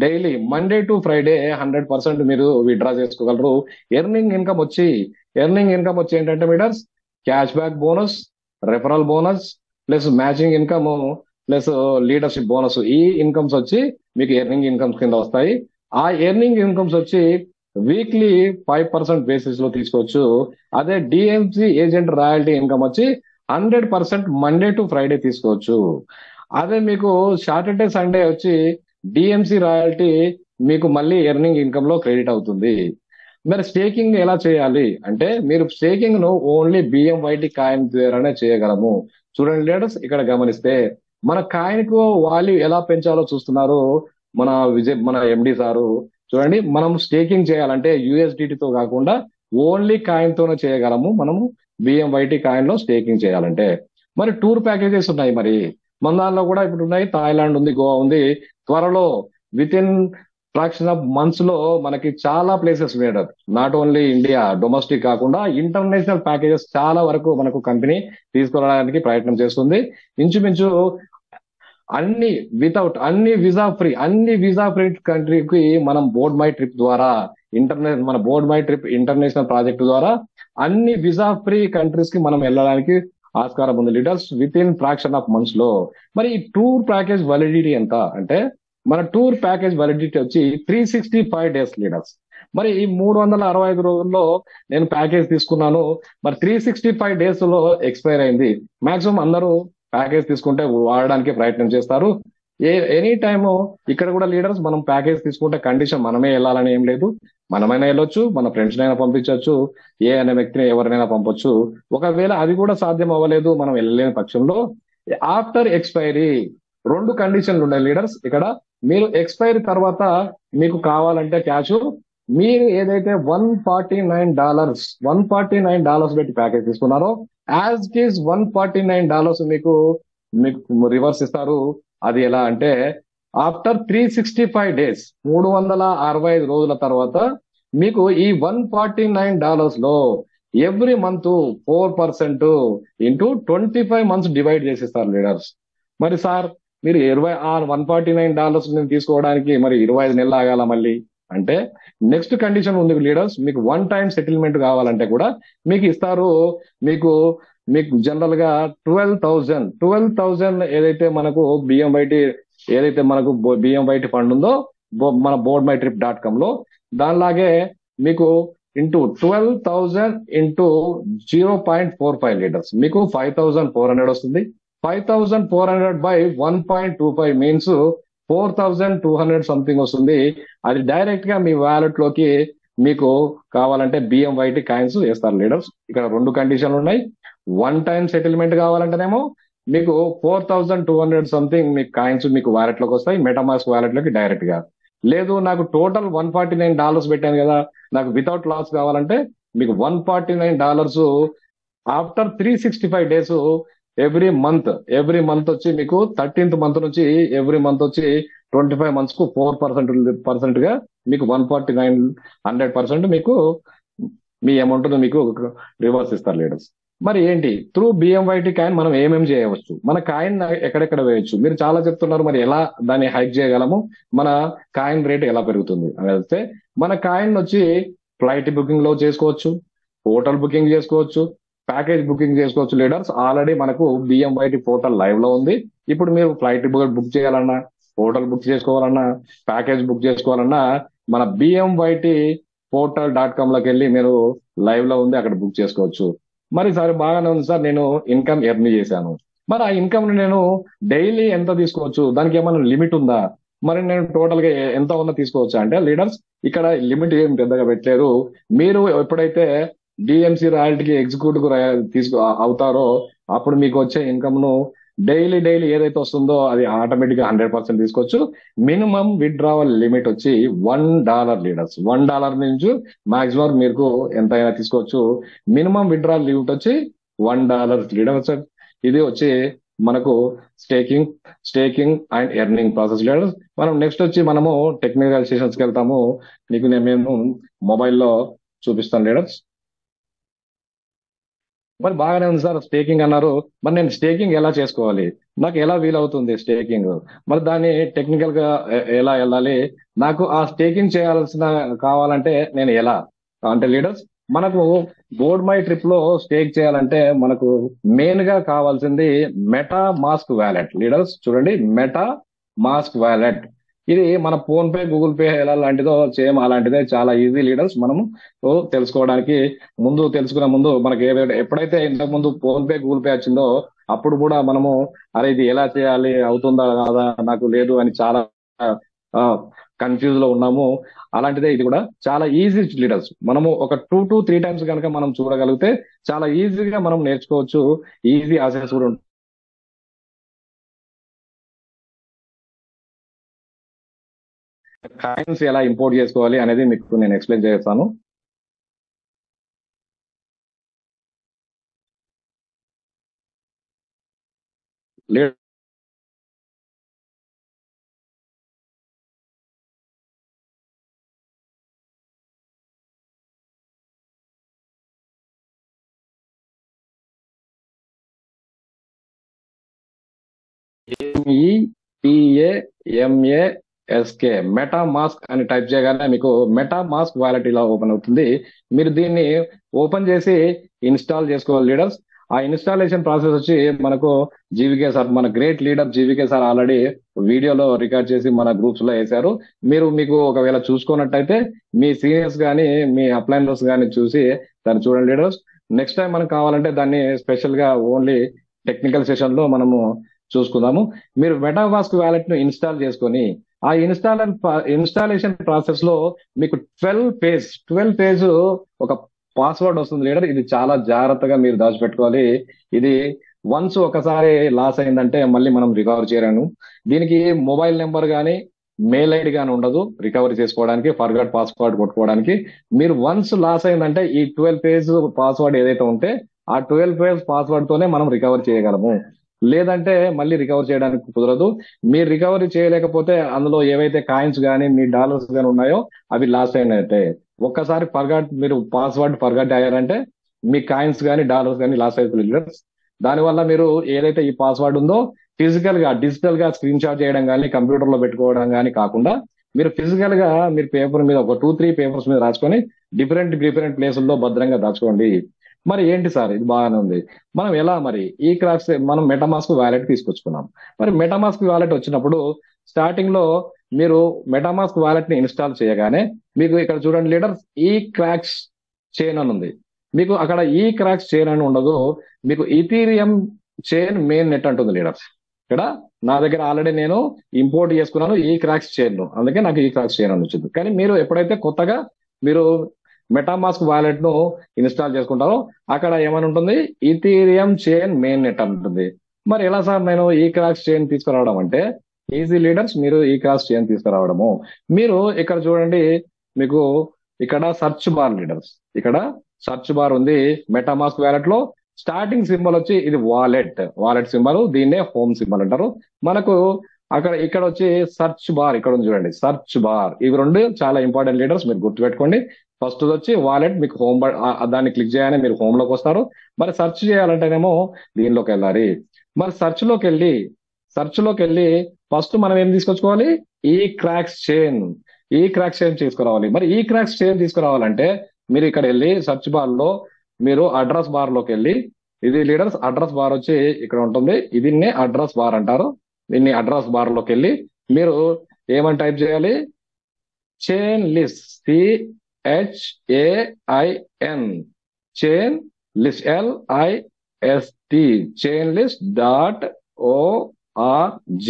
డైలీ మండే టు ఫ్రైడే 100% మీరు విత్డ్రా చేసుకోగలరు. ఎర్నింగ్ ఇన్కమ్ వచ్చి ఏంటంటే meters cash back bonus, referral bonus plus matching income plus leadership bonus. ఈ ఇన్కమ్స్ వచ్చి మీకు ఎర్నింగ్ ఇన్కమ్స్ కింద వస్తాయి. ఆ ఎర్నింగ్ ఇన్కమ్స్ వచ్చి వీక్లీ 5% బేసిస్ లో తీసుకోవచ్చు. అదే డిఎంసి ఏజెంట్ రాయల్టీ ఇన్కమ్ వచ్చి 100% మండే టు ఫ్రైడే తీసుకోవచ్చు. అదే మీకు సాటర్డే సండే వచ్చి డిఎంసి రాయల్టీ మీకు మళ్ళీ ఎర్నింగ్ ఇన్కమ్ లో క్రెడిట్ అవుతుంది. మరి స్టేకింగ్ ఎలా చేయాలి అంటే మీరు స్టేకింగ్ ను ఓన్లీ బిఎంవైటీ కాయిన్ ద్వారానే చేయగలము. చూడండి లీడర్స్, ఇక్కడ గమనిస్తే మన కాయిన్ కు వాల్యూ ఎలా పెంచాలో చూస్తున్నారు మన ఎండి సారు. చూడండి, మనం స్టేకింగ్ చేయాలంటే తో కాకుండా ఓన్లీ కాయిన్ తోనే చేయగలము మనము బిఎంవైటీ కాయిన్ లో స్టేకింగ్ చేయాలంటే. మరి టూర్ ప్యాకేజెస్ ఉన్నాయి మరి మన దానిలో కూడా ఇప్పుడు ఉన్నాయి. థాయిలాండ్ ఉంది, గోవా ఉంది. త్వరలో with in fraction of months లో మనకి చాలా ప్లేసెస్ వేయడం. నాట్ ఓన్లీ ఇండియా డొమెస్టిక్ కాకుండా ఇంటర్నేషనల్ ప్యాకేజెస్ చాలా వరకు మనకు కంపెనీ తీసుకురావడానికి ప్రయత్నం చేస్తుంది. ఇంచుమించు అన్ని వితౌట్ అన్ని వీసా ఫ్రీ కంట్రీకి మనం బోర్డ్ మై ట్రిప్ ద్వారా మన board my trip international project ద్వారా అన్ని వీసా ఫ్రీ కంట్రీస్ కి మనం వెళ్ళడానికి ఆస్కారం ఉంది leaders with in fraction of months లో. మరి ఈ టూర్ ప్యాకేజ్ వ్యాలిడిటీ ఎంత అంటే మన టూర్ ప్యాకేజ్ వ్యాలిడిటీ వచ్చి 365 డేస్ లీడర్స్. మరి ఈ 365 రోజుల్లో నేను ప్యాకేజ్ తీసుకున్నాను. మరి 365 డేస్ లో ఎక్స్పైర్ అయింది. మాక్సిమం అందరూ ప్యాకేజ్ తీసుకుంటే వాడడానికి ప్రయత్నం చేస్తారు. ఎనీ టైమ్ ఇక్కడ కూడా లీడర్స్ మనం ప్యాకేజ్ తీసుకుంటే కండిషన్ మనమే వెళ్ళాలని ఏం లేదు. మనమైనా వెళ్ళొచ్చు, మన ఫ్రెండ్స్ అయినా పంపించవచ్చు, ఏ అనే వ్యక్తిని ఎవరినైనా పంపొచ్చు. ఒకవేళ అది కూడా సాధ్యం అవ్వలేదు, మనం వెళ్ళలేని పక్షంలో ఆఫ్టర్ ఎక్స్పైరీ రెండు కండిషన్లు ఉన్నాయి లీడర్స్ ఇక్కడ. మీరు ఎక్స్పైరీ తర్వాత మీకు కావాలంటే క్యాష్, మీరు ఏదైతే $149 పెట్టి ప్యాకేజ్ తీసుకున్నారో యాజ్ ఇట్ ఈస్ $149 మీకు మీకు రివర్స్ ఇస్తారు. అది ఎలా అంటే ఆఫ్టర్ 365 డేస్ 365 రోజుల తర్వాత మీకు ఈ $149 లో every month 4% into 25 months divide చేసేస్తారు లీడర్స్. మరి సార్ మీరు $149 నేను తీసుకోవడానికి మరి 25 నెలలు ఆగాల మళ్ళీ అంటే నెక్స్ట్ కండిషన్ ఉంది లీడర్స్. మీకు వన్ టైం సెటిల్మెంట్ కావాలంటే కూడా మీకు ఇస్తారు. మీకు మీకు జనరల్ గా 12,000 ఏదైతే మనకు బిఎంవైటి ఏదైతే మనకు బిఎంవైటి ఫండ్ ఉందో మన boardmytrip.com లో దానిలాగే మీకు ఇంటూ 12,000 ఇంటూ 0.45 లీటర్స్ మీకు 5,400 వస్తుంది. 5,400 బై 1.25 మీన్స్ 4,200 సంథింగ్ వస్తుంది. అది డైరెక్ట్ గా మీ వ్యాలెట్ లోకి మీకు కావాలంటే బిఎంవైటి కాయిన్స్ వేస్తారు లీడర్స్. ఇక్కడ రెండు కండిషన్లు ఉన్నాయి. వన్ టైం సెటిల్మెంట్ కావాలంటేనేమో మీకు 4,200 సంథింగ్ మీకు కాయిన్స్ మీకు వ్యాలెట్ లోకి వస్తాయి, మెటామాస్క్ వ్యాలెట్ లోకి డైరెక్ట్ గా. లేదు నాకు టోటల్ $149 పెట్టాను కదా, నాకు వితౌట్ లాస్ కావాలంటే మీకు $149 ఆఫ్టర్ 365 డేస్ ఎవ్రీ మంత్ వచ్చి మీకు 13th మంత్ నుంచి ఎవ్రీ మంత్ వచ్చి 25 మంత్స్ కు 4% గా మీకు 100% మీకు మీ అమౌంట్ మీకు రివర్స్ ఇస్తారు లీడర్స్. మరి ఏంటి త్రూ బిఎంవైటి కాయిన్ మనం ఏమేమి చేయవచ్చు, మన కాయిన్ ఎక్కడెక్కడ వేయొచ్చు మీరు చాలా చెప్తున్నారు. మరి ఎలా దాన్ని హైక్ చేయగలము, మన కాయిన్ రేట్ ఎలా పెరుగుతుంది అని అయితే మన కాయిన్ వచ్చి ఫ్లైట్ బుకింగ్ లో చేసుకోవచ్చు, హోటల్ బుకింగ్ చేసుకోవచ్చు, ప్యాకేజ్ బుకింగ్ చేసుకోవచ్చు లీడర్స్. ఆల్రెడీ మనకు బిఎంవైటి పోర్టల్ లైవ్ లో ఉంది. ఇప్పుడు మీరు ఫ్లైట్ బుక్ చేయాలన్నా, హోటల్ బుక్ చేసుకోవాలన్నా, ప్యాకేజ్ బుక్ చేసుకోవాలన్నా మన బిఎంవైటి portal.com లోకి వెళ్ళి మీరు లైవ్ లో ఉంది అక్కడ బుక్ చేసుకోవచ్చు. మరి సార్ బాగానే ఉంది సార్, నేను ఇన్కమ్ ఎర్న్ చేశాను. మరి ఆ ఇన్కమ్ నేను డైలీ ఎంత తీసుకోవచ్చు, దానికి ఏమైనా లిమిట్ ఉందా? మరి నేను టోటల్ గా ఎంత ఉన్నా తీసుకోవచ్చా అంటే లీడర్స్ ఇక్కడ లిమిట్ ఏం పెద్దగా పెట్టలేరు. మీరు ఎప్పుడైతే డిఎంసి రాయల్టీకి ఎగ్జిక్యూటివ్ అవుతారో అప్పుడు మీకు వచ్చే ఇన్కమ్ ను డైలీ ఏదైతే వస్తుందో అది ఆటోమేటిక్ గా 100% తీసుకోవచ్చు. మినిమం విత్డ్రావల్ లిమిట్ వచ్చి $1 లీడర్స్. $1 నుంచి మాక్సిమం మీకు ఎంత అయినా తీసుకోవచ్చు. మినిమం విత్డ్రావల్ లిమిట్ వచ్చి $1 లీడర్స్. ఇది వచ్చి మనకు staking and earning process leaders. మనం నెక్స్ట్ వచ్చి మనము టెక్నికల్ సెషన్స్ కి వెళ్తాము. మీకు మేము మొబైల్లో చూపిస్తాను లీడర్స్. మరి బాగానే ఉంది సార్ స్టేకింగ్ అన్నారు. మరి నేను స్టేకింగ్ ఎలా చేసుకోవాలి, నాకు ఎలా వీలవుతుంది స్టేకింగ్, మరి దాన్ని టెక్నికల్ గా ఎలా వెళ్ళాలి, నాకు ఆ స్టేకింగ్ చేయాల్సిన కావాలంటే నేను ఎలా అంటే లీడర్స్ మనకు బోర్డ్ మై ట్రిప్ లో స్టేక్ చేయాలంటే మనకు మెయిన్ గా కావాల్సింది మెటా మాస్క్ వ్యాలెట్ లీడర్స్. చూడండి మెటా మాస్క్ వ్యాలెట్ ఇది మన ఫోన్ పే గూగుల్ పే ఎలా లాంటిదో సేమ్ అలాంటిదే, చాలా ఈజీ లీడర్స్. మనము తెలుసుకోవడానికి తెలుసుకునే ముందు మనకి ఎప్పుడైతే ఇంతకు ముందు ఫోన్ పే గూగుల్ పే వచ్చిందో అప్పుడు కూడా మనము అరే ఇది ఎలా చేయాలి, అవుతుందా కాదా నాకు లేదు అని చాలా కన్ఫ్యూజ్ లో ఉన్నాము. అలాంటిదే ఇది కూడా చాలా ఈజీ లీడర్స్. మనము ఒక 2 to 3 టైమ్స్ కనుక మనం చూడగలిగితే చాలా ఈజీగా మనం నేర్చుకోవచ్చు. ఈజీ యాక్సెస్ కూడా ఉంటుంది. కాయిన్స్ ఎలా ఇంపోర్ట్ చేసుకోవాలి అనేది మీకు నేను ఎక్స్ప్లెయిన్ చేస్తాను. METAMASK మెటా మాస్క్ అని టైప్ చేయగానే మీకు మెటా మాస్క్ వాలెట్ ఇలా ఓపెన్ అవుతుంది. మీరు దీన్ని ఓపెన్ చేసి ఇన్స్టాల్ చేసుకోవాలి లీడర్స్. ఆ ఇన్స్టాలేషన్ ప్రాసెస్ వచ్చి మనకు జీవికే సార్, మన గ్రేట్ లీడర్ జీవికే సార్ ఆల్రెడీ వీడియోలో రికార్డ్ చేసి మన గ్రూప్స్ లో వేశారు. మీకు ఒకవేళ చూసుకున్నట్టయితే మీ సీనియర్స్ కానీ మీ అప్లైనర్స్ కానీ చూసి దాన్ని చూడండి లీడర్స్. నెక్స్ట్ టైం మనకు కావాలంటే దాన్ని స్పెషల్ గా ఓన్లీ టెక్నికల్ సెషన్ లో మనము చూసుకుందాము. మీరు మెటామాస్క్ వ్యాలెట్ ను ఇన్స్టాల్ చేసుకొని ఆ ఇన్స్టాలేషన్ ప్రాసెస్ లో మీకు 12 పేజ్ ఒక పాస్వర్డ్ వస్తుంది లీడర్. ఇది చాలా జాగ్రత్తగా మీరు దాచిపెట్టుకోవాలి. ఇది వన్స్ ఒకసారి లాస్ అయిందంటే మళ్ళీ మనం రికవర్ చేయలేము. దీనికి మొబైల్ నెంబర్ కానీ మెయిల్ ఐడి కానీ ఉండదు రికవరీ చేసుకోవడానికి, ఫర్గట్ పాస్వర్డ్ కొట్టుకోవడానికి. మీరు వన్స్ లాస్ అయిందంటే ఈ 12 పేజ్ పాస్వర్డ్ ఏదైతే ఉంటే ఆ 12 పేజ్ పాస్వర్డ్ తోనే మనం రికవర్ చేయగలము. లేదంటే మళ్ళీ రికవర్ చేయడానికి కుదరదు. మీరు రికవరీ చేయలేకపోతే అందులో ఏవైతే కాయిన్స్ కానీ మీ డాలర్స్ కానీ ఉన్నాయో అవి లాస్ అయినట్టే. ఒక్కసారి మీరు పాస్వర్డ్ ఫర్గట్ అయ్యారంటే మీ కాయిన్స్ కానీ డాలర్స్ కానీ లాస్ అవుతుంది. దానివల్ల మీరు ఏదైతే ఈ పాస్వర్డ్ ఉందో ఫిజికల్ గా డిజిటల్ గా స్క్రీన్ షాట్ చేయడం కానీ కంప్యూటర్ లో పెట్టుకోవడం కానీ కాకుండా మీరు ఫిజికల్ గా మీరు పేపర్ మీద ఒక 2-3 పేపర్స్ మీద రాసుకొని డిఫరెంట్ ప్లేసుల్లో భద్రంగా దాచుకోండి. మరి ఏంటి సార్ ఇది బాగానే ఉంది, మనం ఎలా మరి ఈ క్రాక్స్ మనం మెటామాస్క్ వ్యాలెట్ తీసుకొచ్చుకున్నాం. మరి మెటామాస్క్ వ్యాలెట్ వచ్చినప్పుడు స్టార్టింగ్ లో మీరు మెటామాస్క్ వ్యాలెట్ ని ఇన్స్టాల్ చేయగానే మీకు ఇక్కడ చూడండి లీడర్స్ ఈ క్రాక్స్ చైన్ అని ఉంది. మీకు అక్కడ ఈ క్రాక్స్ చైన్ అని ఉండదు, మీకు ఇథీరియం చైన్ మెయిన్ నెట్ అంటుంది లీడర్స్. ఇక్కడ నా దగ్గర ఆల్రెడీ నేను ఇంపోర్ట్ చేసుకున్నాను ఈ క్రాక్స్ చైన్, అందుకే నాకు ఈ క్రాక్స్ చైన్ అని వచ్చింది. కానీ మీరు ఎప్పుడైతే కొత్తగా మీరు మెటామాస్క్ వాలెట్ ను ఇన్స్టాల్ చేసుకుంటారో అక్కడ ఏమని ఉంటుంది, ఇథీరియం చైన్ మెయిన్ నెట్ ఉంటుంది. మరి ఎలా సార్ నేను ఈ క్రాక్స్ చైన్ తీసుకురావడం అంటే ఈజీ లీడర్స్. మీరు ఈ క్రాక్స్ చైన్ తీసుకురావడము, మీరు ఇక్కడ చూడండి మీకు ఇక్కడ సర్చ్ బార్ లీడర్స్, ఇక్కడ సర్చ్ బార్ ఉంది మెటామాస్క్ వ్యాలెట్ లో. స్టార్టింగ్ సింబల్ వచ్చి ఇది వాలెట్ సింబల్, దీన్నే హోమ్ సింబల్ అంటారు. మనకు ఇక్కడ వచ్చి సర్చ్ బార్ ఇక్కడ ఉంది చూడండి, సర్చ్ బార్. ఇవి రెండు చాలా ఇంపార్టెంట్ లీడర్స్, మీరు గుర్తుపెట్టుకోండి. ఫస్ట్ వచ్చి వాలెట్, మీకు హోమ్ దాన్ని క్లిక్ చేయగానే మీరు హోమ్ లోకి వస్తారు. మరి సెర్చ్ చేయాలంటేనేమో దీనిలోకి వెళ్ళాలి. మరి సెర్చ్ లోకి వెళ్ళి ఫస్ట్ మనం ఏం తీసుకొచ్చుకోవాలి, ఈ క్రాక్స్ చైన్ తీసుకురావాలి. మరి ఈ క్రాక్స్ చైన్ తీసుకురావాలంటే మీరు ఇక్కడ వెళ్ళి సెర్చ్ బార్ లో మీరు అడ్రస్ బార్ లోకి వెళ్ళి, ఇది లీడర్స్ అడ్రస్ బార్ వచ్చి ఇక్కడ ఉంటుంది, దీన్నే అడ్రస్ బార్ అంటారు. దీన్ని అడ్రస్ బార్ లోకి వెళ్ళి మీరు ఏమని టైప్ చేయాలి, chain list CHAIN chain list LIST chain list .org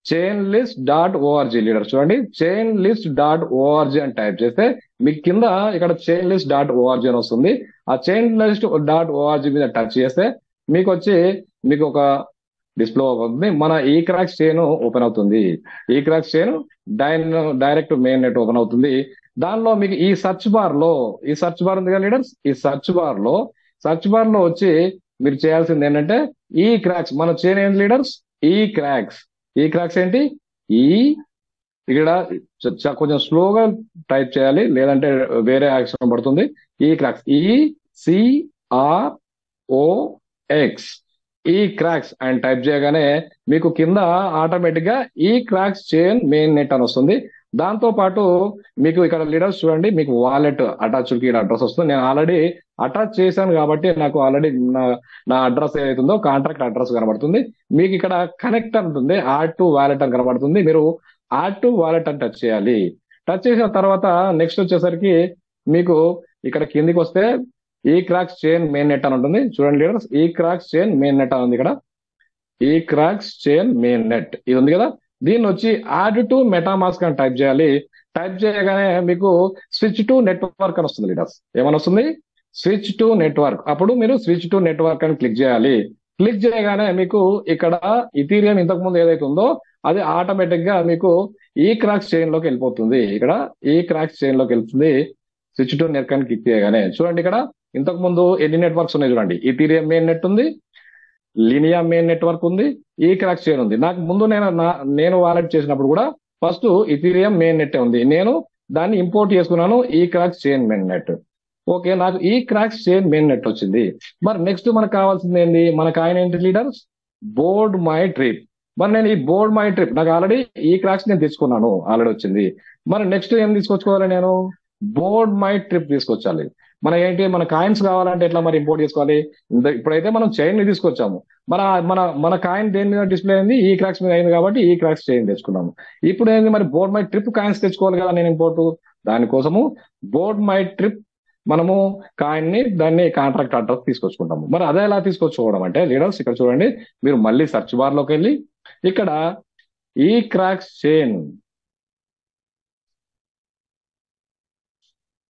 chainlist.org leader చూడండి, chainlist.org అని టైప్ చేస్తే మీకు కింద ఇక్కడ chainlist.org అని వస్తుంది. ఆ chainlist.org మీద టచ్ చేస్తే మీకు ఒక డిస్ప్లే అవుతుంది. మన ఈ క్రాక్స్ చైన్ ఓపెన్ అవుతుంది. ఈ క్రాక్స్ chain direct main net open అవుతుంది. దానిలో మీకు ఈ సర్చ్ బార్ ఉంది కదా లీడర్స్, ఈ సర్చ్ బార్ లో వచ్చి మీరు చేయాల్సింది ఏంటంటే ఈ క్రాక్స్, మన చైన్ ఏంటి లీడర్స్, ఈ క్రాక్స్ ఏంటి, ఇక్కడ కొంచెం స్లోగా టైప్ చేయాలి, లేదంటే వేరే యాక్షన్ పడుతుంది. ఈ క్రాక్స్ ECROX ఈ క్రాక్స్ అండ్ టైప్ చేయగానే మీకు కింద ఆటోమేటిక్ గా ఈ క్రాక్స్ చైన్ మెయిన్ నెట్ అని వస్తుంది. దాంతో పాటు మీకు ఇక్కడ లీడర్స్ చూడండి, మీకు వాలెట్ అటాచ్ కి అడ్రస్ వస్తుంది. నేను ఆల్రెడీ అటాచ్ చేశాను కాబట్టి నాకు ఆల్రెడీ నా అడ్రస్ ఏదైతుందో కాంట్రాక్ట్ అడ్రస్ కనబడుతుంది. మీకు ఇక్కడ కనెక్ట్ ఉంటుంది, యాడ్ టు వాలెట్ అని కనబడుతుంది. మీరు యాడ్ టు వాలెట్ అని టచ్ చేయాలి. టచ్ చేసిన తర్వాత నెక్స్ట్ వచ్చేసరికి మీకు ఇక్కడ కిందికి వస్తే ఈ క్రాక్స్ చైన్ మెయిన్ నెట్ అని ఉంటుంది. చూడండి లీడర్స్, ఈ క్రాక్స్ చైన్ మెయిన్ నెట్ అని ఉంది. ఇక్కడ ఈ క్రాక్స్ చైన్ మెయిన్ నెట్ ఇది ఉంది కదా, దీన్ని వచ్చి యాడ్ టు మెటామాస్క్ అని టైప్ చేయాలి. టైప్ చేయగానే మీకు స్విచ్ టు నెట్వర్క్ అని వస్తుంది లీడర్స్. ఏమని వస్తుంది, స్విచ్ టు నెట్వర్క్. అప్పుడు మీరు స్విచ్ టు నెట్వర్క్ అని క్లిక్ చేయాలి. క్లిక్ చేయగానే మీకు ఇక్కడ ఇథీరియం ఇంతకు ముందు ఏదైతే ఉందో అది ఆటోమేటిక్ గా మీకు ఈ క్రాక్స్ చైన్ లోకి వెళ్ళిపోతుంది. ఇక్కడ ఈ క్రాక్స్ చైన్ లోకి వెళ్తుంది స్విచ్ టు నెట్వర్క్ అని క్లిక్ చేయగానే. చూడండి ఇక్కడ ఇంతకు ముందు ఎన్ని నెట్వర్క్స్ ఉన్నాయి చూడండి, ఇథీరియం మెయిన్ నెట్ ఉంది, లినియా మెయిన్ నెట్వర్క్ ఉంది, ఈ క్రాక్స్ చైన్ ఉంది. నాకు ముందు నేను వాలెట్ చేసినప్పుడు కూడా ఫస్ట్ ఇథీరియం మెయిన్ నెట్ ఉంది, నేను దాన్ని ఇంపోర్ట్ చేసుకున్నాను ఈ క్రాక్స్ చైన్ మెయిన్ నెట్. ఓకే, నాకు ఈ క్రాక్స్ చైన్ మెయిన్ నెట్ వచ్చింది. మరి నెక్స్ట్ మనకు కావాల్సింది ఏంటి, మనకు ఆయన ఏంటి లీడర్స్, బోర్డ్ మై ట్రిప్. మరి నేను ఈ బోర్డ్ మై ట్రిప్ నాకు ఆల్రెడీ ఈ క్రాక్స్ నేను తెచ్చుకున్నాను, ఆల్రెడీ వచ్చింది. మరి నెక్స్ట్ ఏం తీసుకొచ్చుకోవాలి, నేను బోర్డ్ మై ట్రిప్ తీసుకొచ్చాలి. మన ఏంటి, మన కాయిన్స్ కావాలంటే ఎట్లా మరి ఇంపోర్ట్ చేసుకోవాలి. ఇప్పుడైతే మనం చైన్ ని తీసుకొచ్చాము, మన మన మన కాయిన్ దేని మీద డిస్ప్లే అయింది, ఈ క్రాక్స్ మీద అయింది కాబట్టి ఈ క్రాక్స్ చైన్ తెచ్చుకున్నాము. ఇప్పుడు ఏంది మరి బోర్డ్ మై ట్రిప్ కాయిన్స్ తెచ్చుకోవాలి కదా నేను ఇంపోర్ట్. దానికోసము బోర్డ్ మై ట్రిప్ మనము కాయిన్ ని దాన్ని కాంట్రాక్ట్ అడ్రస్ తీసుకొచ్చుకుంటాము. మరి అదే ఎలా తీసుకొచ్చుకోవడం అంటే లీడర్స్, ఇక్కడ చూడండి, మీరు మళ్ళీ సెర్చ్ బార్ లోకి వెళ్ళి ఇక్కడ ఈ క్రాక్స్ చైన్,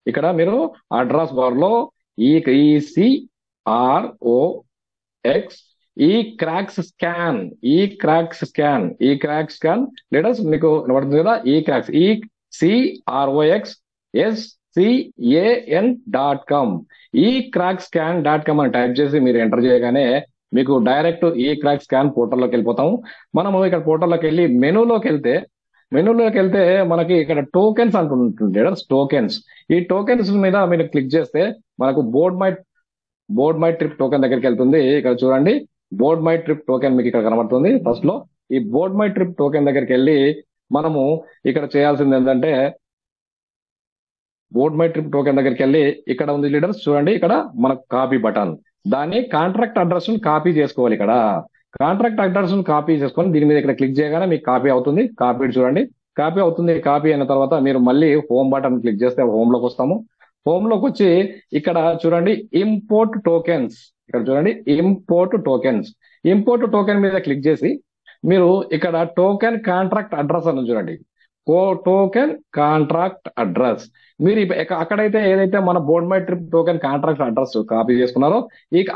ఇక్కడ మీరు అడ్రస్ బార్ లో ECROX ఈ క్రాక్స్ స్కాన్, ఈ క్రాక్స్ స్కాన్ లీడర్స్ మీకు వినబడుతుంది కదా, ఈ క్రాక్స్ ECROXSCAN.com, ఈ క్రాక్ స్కాన్ .com అని టైప్ చేసి మీరు ఎంటర్ చేయగానే మీకు డైరెక్ట్ ఈ క్రాక్ స్కాన్ పోర్టల్లోకి వెళ్ళిపోతాము. మనము ఇక్కడ పోర్టల్లోకి వెళ్ళి మెనూలోకి వెళ్తే మనకి ఇక్కడ టోకెన్స్ అంటుంటుంది లీడర్స్, టోకెన్స్. ఈ టోకెన్స్ మీద మీరు క్లిక్ చేస్తే మనకు బోర్డ్ మై ట్రిప్ టోకెన్ దగ్గరికి వెళ్తుంది. ఇక్కడ చూడండి, బోర్డ్ మై ట్రిప్ టోకెన్ మీకు ఇక్కడ కనబడుతుంది ఫస్ట్ లో. ఈ బోర్డ్ మై ట్రిప్ టోకెన్ దగ్గరికి వెళ్ళి మనము ఇక్కడ చేయాల్సింది ఏంటంటే, బోర్డ్ మై ట్రిప్ టోకెన్ దగ్గరికి వెళ్ళి ఇక్కడ ఉంది లీడర్స్ చూడండి, ఇక్కడ మనకు కాపీ బటన్, దాన్ని కాంట్రాక్ట్ అడ్రస్ కాపీ చేసుకోవాలి. ఇక్కడ కాంట్రాక్ట్ అడ్రస్ కాపీ చేసుకొని దీని మీద ఇక్కడ క్లిక్ చేయగానే మీకు కాపీ అవుతుంది. కాపీ చూడండి, కాపీ అవుతుంది. కాపీ అయిన తర్వాత మీరు మళ్ళీ హోమ్ బటన్ క్లిక్ చేస్తే హోమ్ లోకి వస్తాము. హోమ్ లోకి వచ్చి ఇక్కడ చూడండి ఇంపోర్ట్ టోకెన్స్, ఇక్కడ చూడండి ఇంపోర్ట్ టోకెన్ మీద క్లిక్ చేసి మీరు ఇక్కడ టోకెన్ కాంట్రాక్ట్ అడ్రస్ అని చూడండి, టోకెన్ కాంట్రాక్ట్ అడ్రస్. మీరు అక్కడైతే ఏదైతే మన board my trip token contract address copy చేసుకున్నారో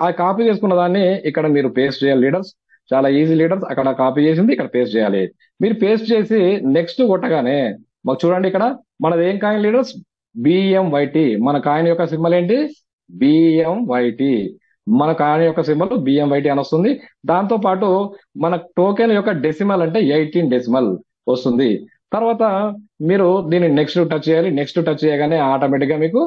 ఆ కాపీ చేసుకున్న దాన్ని ఇక్కడ మీరు పేస్ట్ చేయాలి లీడర్స్. చాలా ఈజీ లీడర్స్, అక్కడ కాపీ చేసింది ఇక్కడ పేస్ట్ చేయాలి. మీరు పేస్ట్ చేసి నెక్స్ట్ కొట్టగానే మాకు చూడండి, ఇక్కడ మనది ఏం కాయిన్ లీడర్స్, BMYT. మన కాయిన్ యొక్క సింబల్ ఏంటి, BMYT. మన కాయిన్ యొక్క సింబల్ BMYT అని వస్తుంది. దాంతో పాటు మన టోకెన్ యొక్క డెసిమల్ అంటే 18 డెసిమల్ వస్తుంది. తర్వాత మీరు దీన్ని నెక్స్ట్ టచ్ చేయాలి. నెక్స్ట్ టచ్ చేయగానే ఆటోమేటిక్ గా మీకు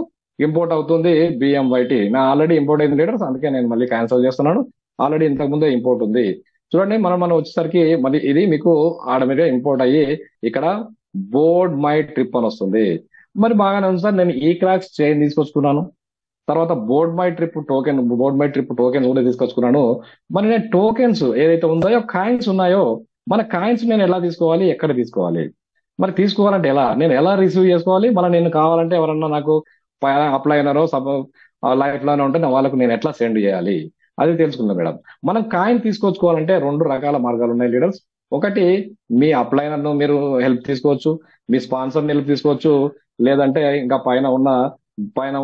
ఇంపోర్ట్ అవుతుంది BMYT. నా ఆల్రెడీ ఇంపోర్ట్ అయింది లీడర్స్, అందుకే నేను మళ్ళీ క్యాన్సిల్ చేస్తున్నాను. ఆల్రెడీ ఇంతకు ముందే ఇంపోర్ట్ ఉంది. చూడండి, మనం వచ్చేసరికి మళ్ళీ ఇది మీకు ఆటోమేటిక్ గా ఇంపోర్ట్ అయ్యి ఇక్కడ బోర్డ్ మై ట్రిప్ అని వస్తుంది. మరి బాగానే ఉంది సార్, నేను ఈ క్రాక్స్ చైన్ తీసుకొచ్చుకున్నాను, తర్వాత బోర్డ్ మై ట్రిప్ టోకెన్ కూడా తీసుకొచ్చుకున్నాను. మరి నేను టోకెన్స్ ఏదైతే ఉందో కాయిన్స్ ఉన్నాయో, మన కాయిన్స్ నేను ఎలా తీసుకోవాలి, ఎక్కడ తీసుకోవాలి, మరి తీసుకోవాలంటే నేను ఎలా రిసీవ్ చేసుకోవాలి, మళ్ళీ నేను కావాలంటే ఎవరన్నా నాకు అప్లైనరో లైఫ్ లోనే ఉంటే వాళ్ళకు నేను ఎట్లా సెండ్ చేయాలి అది తెలుసుకుందాం మేడం. మనం కాయిన్ తీసుకొచ్చుకోవాలంటే 2 రకాల మార్గాలు ఉన్నాయి లీడర్స్. ఒకటి, మీ అప్లైనర్ ను మీరు హెల్ప్ తీసుకోవచ్చు, మీ స్పాన్సర్ హెల్ప్ తీసుకోవచ్చు, లేదంటే ఇంకా పైన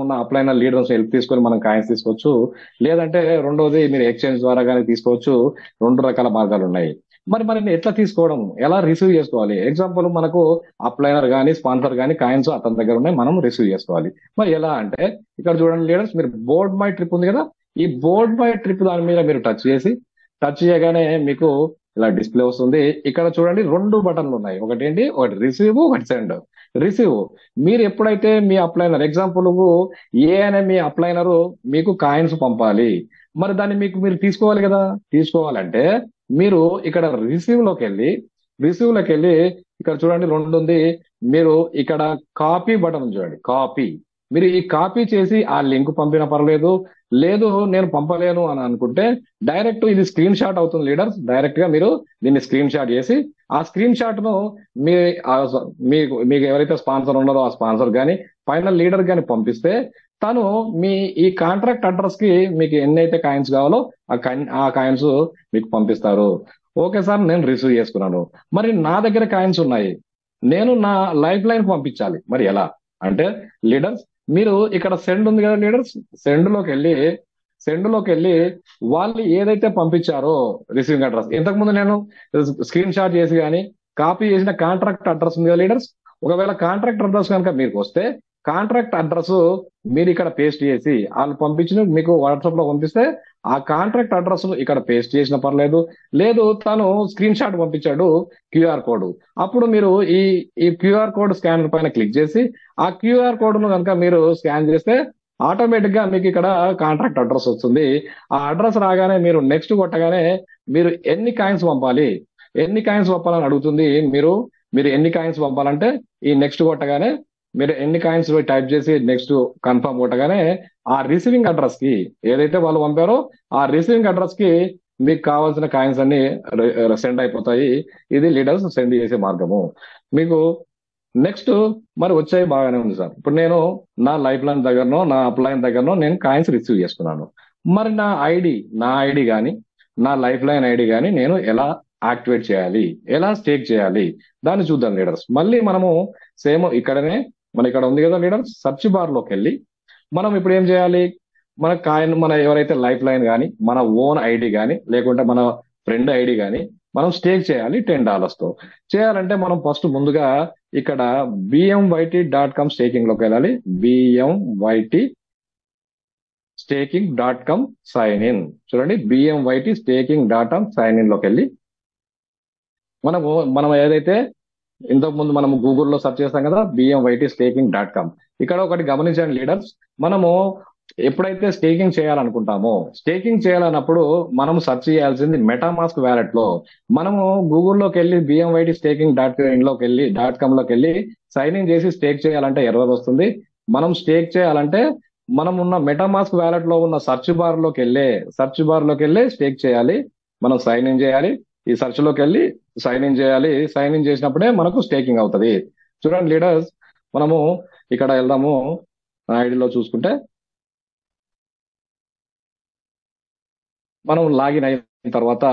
ఉన్న అప్లైనర్ లీడర్స్ హెల్ప్ తీసుకొని మనం కాయిన్స్ తీసుకోవచ్చు. లేదంటే రెండోది మీరు ఎక్స్చేంజ్ ద్వారా కానీ తీసుకోవచ్చు. 2 రకాల మార్గాలు ఉన్నాయి. మరి ఎట్లా తీసుకోవడం, ఎలా రిసీవ్ చేసుకోవాలి? ఎగ్జాంపుల్, మనకు అప్లైనర్ కానీ స్పాన్సర్ కానీ కాయిన్స్ అతని దగ్గర ఉన్నాయి, మనం రిసీవ్ చేసుకోవాలి. మరి ఎలా అంటే ఇక్కడ చూడండి లీడర్స్, మీరు బోర్డ్ మై ట్రిప్ ఉంది కదా, ఈ బోర్డ్ మై ట్రిప్ దాని మీద మీరు టచ్ చేయగానే మీకు ఇలా డిస్ప్లే వస్తుంది. ఇక్కడ చూడండి 2 బటన్లు ఉన్నాయి, ఒకటి రిసీవ్, ఒకటి సెండ్. రిసీవ్, మీరు ఎప్పుడైతే మీ అప్లైనర్ ఎగ్జాంపుల్ అనే మీ అప్లైనర్ మీకు కాయిన్స్ పంపాలి, మరి దాన్ని మీరు తీసుకోవాలి కదా. తీసుకోవాలంటే మీరు ఇక్కడ రిసీవ్ లోకి వెళ్ళి ఇక్కడ చూడండి 2 ఉంది, మీరు ఇక్కడ కాపీ బటన్ చూడండి, కాపీ. మీరు ఈ కాపీ చేసి ఆ లింక్ పంపినా పర్లేదు, లేదు నేను పంపలేను అని అనుకుంటే డైరెక్ట్ ఇది స్క్రీన్ షాట్ అవుతుంది లీడర్స్. డైరెక్ట్ గా మీరు దీన్ని స్క్రీన్ షాట్ చేసి ఆ స్క్రీన్ షాట్ ను మీకు ఎవరైతే స్పాన్సర్ ఉన్నారో ఆ స్పాన్సర్ గాని ఫైనల్ లీడర్ గాని పంపిస్తే తను మీ ఈ కాంట్రాక్ట్ అడ్రస్ కి మీకు ఎన్నైతే కాయిన్స్ కావాలో ఆ కాయిన్స్ మీకు పంపిస్తారు. ఓకే సార్, నేను రిసీవ్ చేసుకున్నాను, మరి నా దగ్గర కాయిన్స్ ఉన్నాయి, నేను నా లైఫ్ లైన్ పంపించాలి, మరి ఎలా అంటే లీడర్స్, మీరు ఇక్కడ సెండ్ ఉంది కదా లీడర్స్, సెండ్ లోకి వెళ్ళి వాళ్ళు ఏదైతే పంపించారో రిసీవింగ్ అడ్రస్, ఇంతకుముందు నేను స్క్రీన్ షాట్ చేసి కానీ కాపీ చేసిన కాంట్రాక్ట్ అడ్రస్ ఉంది కదా లీడర్స్, ఒకవేళ కాంట్రాక్ట్ అడ్రస్ కనుక మీకు వస్తే కాంట్రాక్ట్ అడ్రస్ మీరు ఇక్కడ పేస్ట్ చేసి వాళ్ళు పంపించిన మీకు వాట్సాప్ లో పంపిస్తే ఆ కాంట్రాక్ట్ అడ్రస్ ఇక్కడ పేస్ట్ చేసిన పర్లేదు. లేదు తను స్క్రీన్ షాట్ పంపించాడు, క్యూఆర్ కోడ్. అప్పుడు మీరు ఈ ఈ క్యూఆర్ కోడ్ స్కానర్ పైన క్లిక్ చేసి ఆ క్యూఆర్ కోడ్ ను కనుక మీరు స్కాన్ చేస్తే ఆటోమేటిక్ గా మీకు ఇక్కడ కాంట్రాక్ట్ అడ్రస్ వస్తుంది. ఆ అడ్రస్ రాగానే మీరు నెక్స్ట్ కొట్టగానే మీరు ఎన్ని కాయిన్స్ పంపాలి, ఎన్ని కాయిన్స్ పంపాలని అడుగుతుంది. మీరు మీరు ఎన్ని కాయిన్స్ పంపాలంటే ఈ నెక్స్ట్ కొట్టగానే మీరు ఎన్ని కాయిన్స్ టైప్ చేసి నెక్స్ట్ కన్ఫర్మ్ కొట్టగానే ఆ రిసీవింగ్ అడ్రస్ కి ఏదైతే వాళ్ళు పంపారో ఆ రిసీవింగ్ అడ్రస్ కి మీకు కావాల్సిన కాయిన్స్ అన్ని సెండ్ అయిపోతాయి. ఇది లీడర్స్ సెండ్ చేసే మార్గము. మీకు నెక్స్ట్ మరి వచ్చాయి బాగానే ఉంది సార్. ఇప్పుడు నేను నా లైఫ్ లైన్ దగ్గరనో నా అప్లైన్ దగ్గరనో నేను కాయిన్స్ రిసీవ్ చేసుకున్నాను. మరి నా ఐడి కానీ నా లైఫ్ లైన్ ఐడి కానీ నేను ఎలా యాక్టివేట్ చేయాలి, ఎలా స్టేక్ చేయాలి, దాన్ని చూద్దాం లీడర్స్. మళ్ళీ మనము సేమ్ ఇక్కడనే మన ఇక్కడ ఉంది కదా లీడర్స్, సర్చ్ బార్ లోకి వెళ్ళి మనం ఇప్పుడు ఏం చేయాలి, మన కాయిన్ మన ఎవరైతే లైఫ్ లైన్ కానీ మన ఓన్ ఐడి కానీ లేకుంటే మన ఫ్రెండ్ ఐడి కానీ మనం స్టేక్ చేయాలి $10 తో. చేయాలంటే మనం ఫస్ట్ ముందుగా ఇక్కడ bmyt.com స్టేకింగ్ లోకి వెళ్ళాలి. bmyt staking.com sign in. చూడండి, bmyt staking.com సైన్ ఇన్ లోకి వెళ్ళి మనం ఏదైతే ఇంతకు ముందు మనము గూగుల్లో సెర్చ్ చేస్తాం కదా bmyt staking.com. ఇక్కడ ఒకటి గమనించండి లీడర్స్, మనము ఎప్పుడైతే స్టేకింగ్ చేయాలనుకుంటామో స్టేకింగ్ చేయాలన్నప్పుడు మనం సెర్చ్ చేయాల్సింది మెటామాస్క్ వ్యాలెట్ లో. మనము గూగుల్లోకి వెళ్ళి bmyt staking.com లోకి వెళ్ళి సైన్ ఇన్ చేసి స్టేక్ చేయాలంటే ఎర్రర్ వస్తుంది. మనం స్టేక్ చేయాలంటే మనం ఉన్న మెటామాస్క్ వ్యాలెట్ లో ఉన్న సెర్చ్ బార్ లోకి వెళ్ళి స్టేక్ చేయాలి. మనం సైన్ ఇన్ చేయాలి, ఈ సెర్చ్ లోకి వెళ్ళి సైన్ ఇన్ చేయాలి. సైన్ ఇన్ చేసినప్పుడే మనకు స్టేకింగ్ అవుతుంది. చూడండి లీడర్స్, మనము ఇక్కడ వెళ్దాము. నా ఐడిలో చూసుకుంటే మనం లాగిన్ అయిన తర్వాత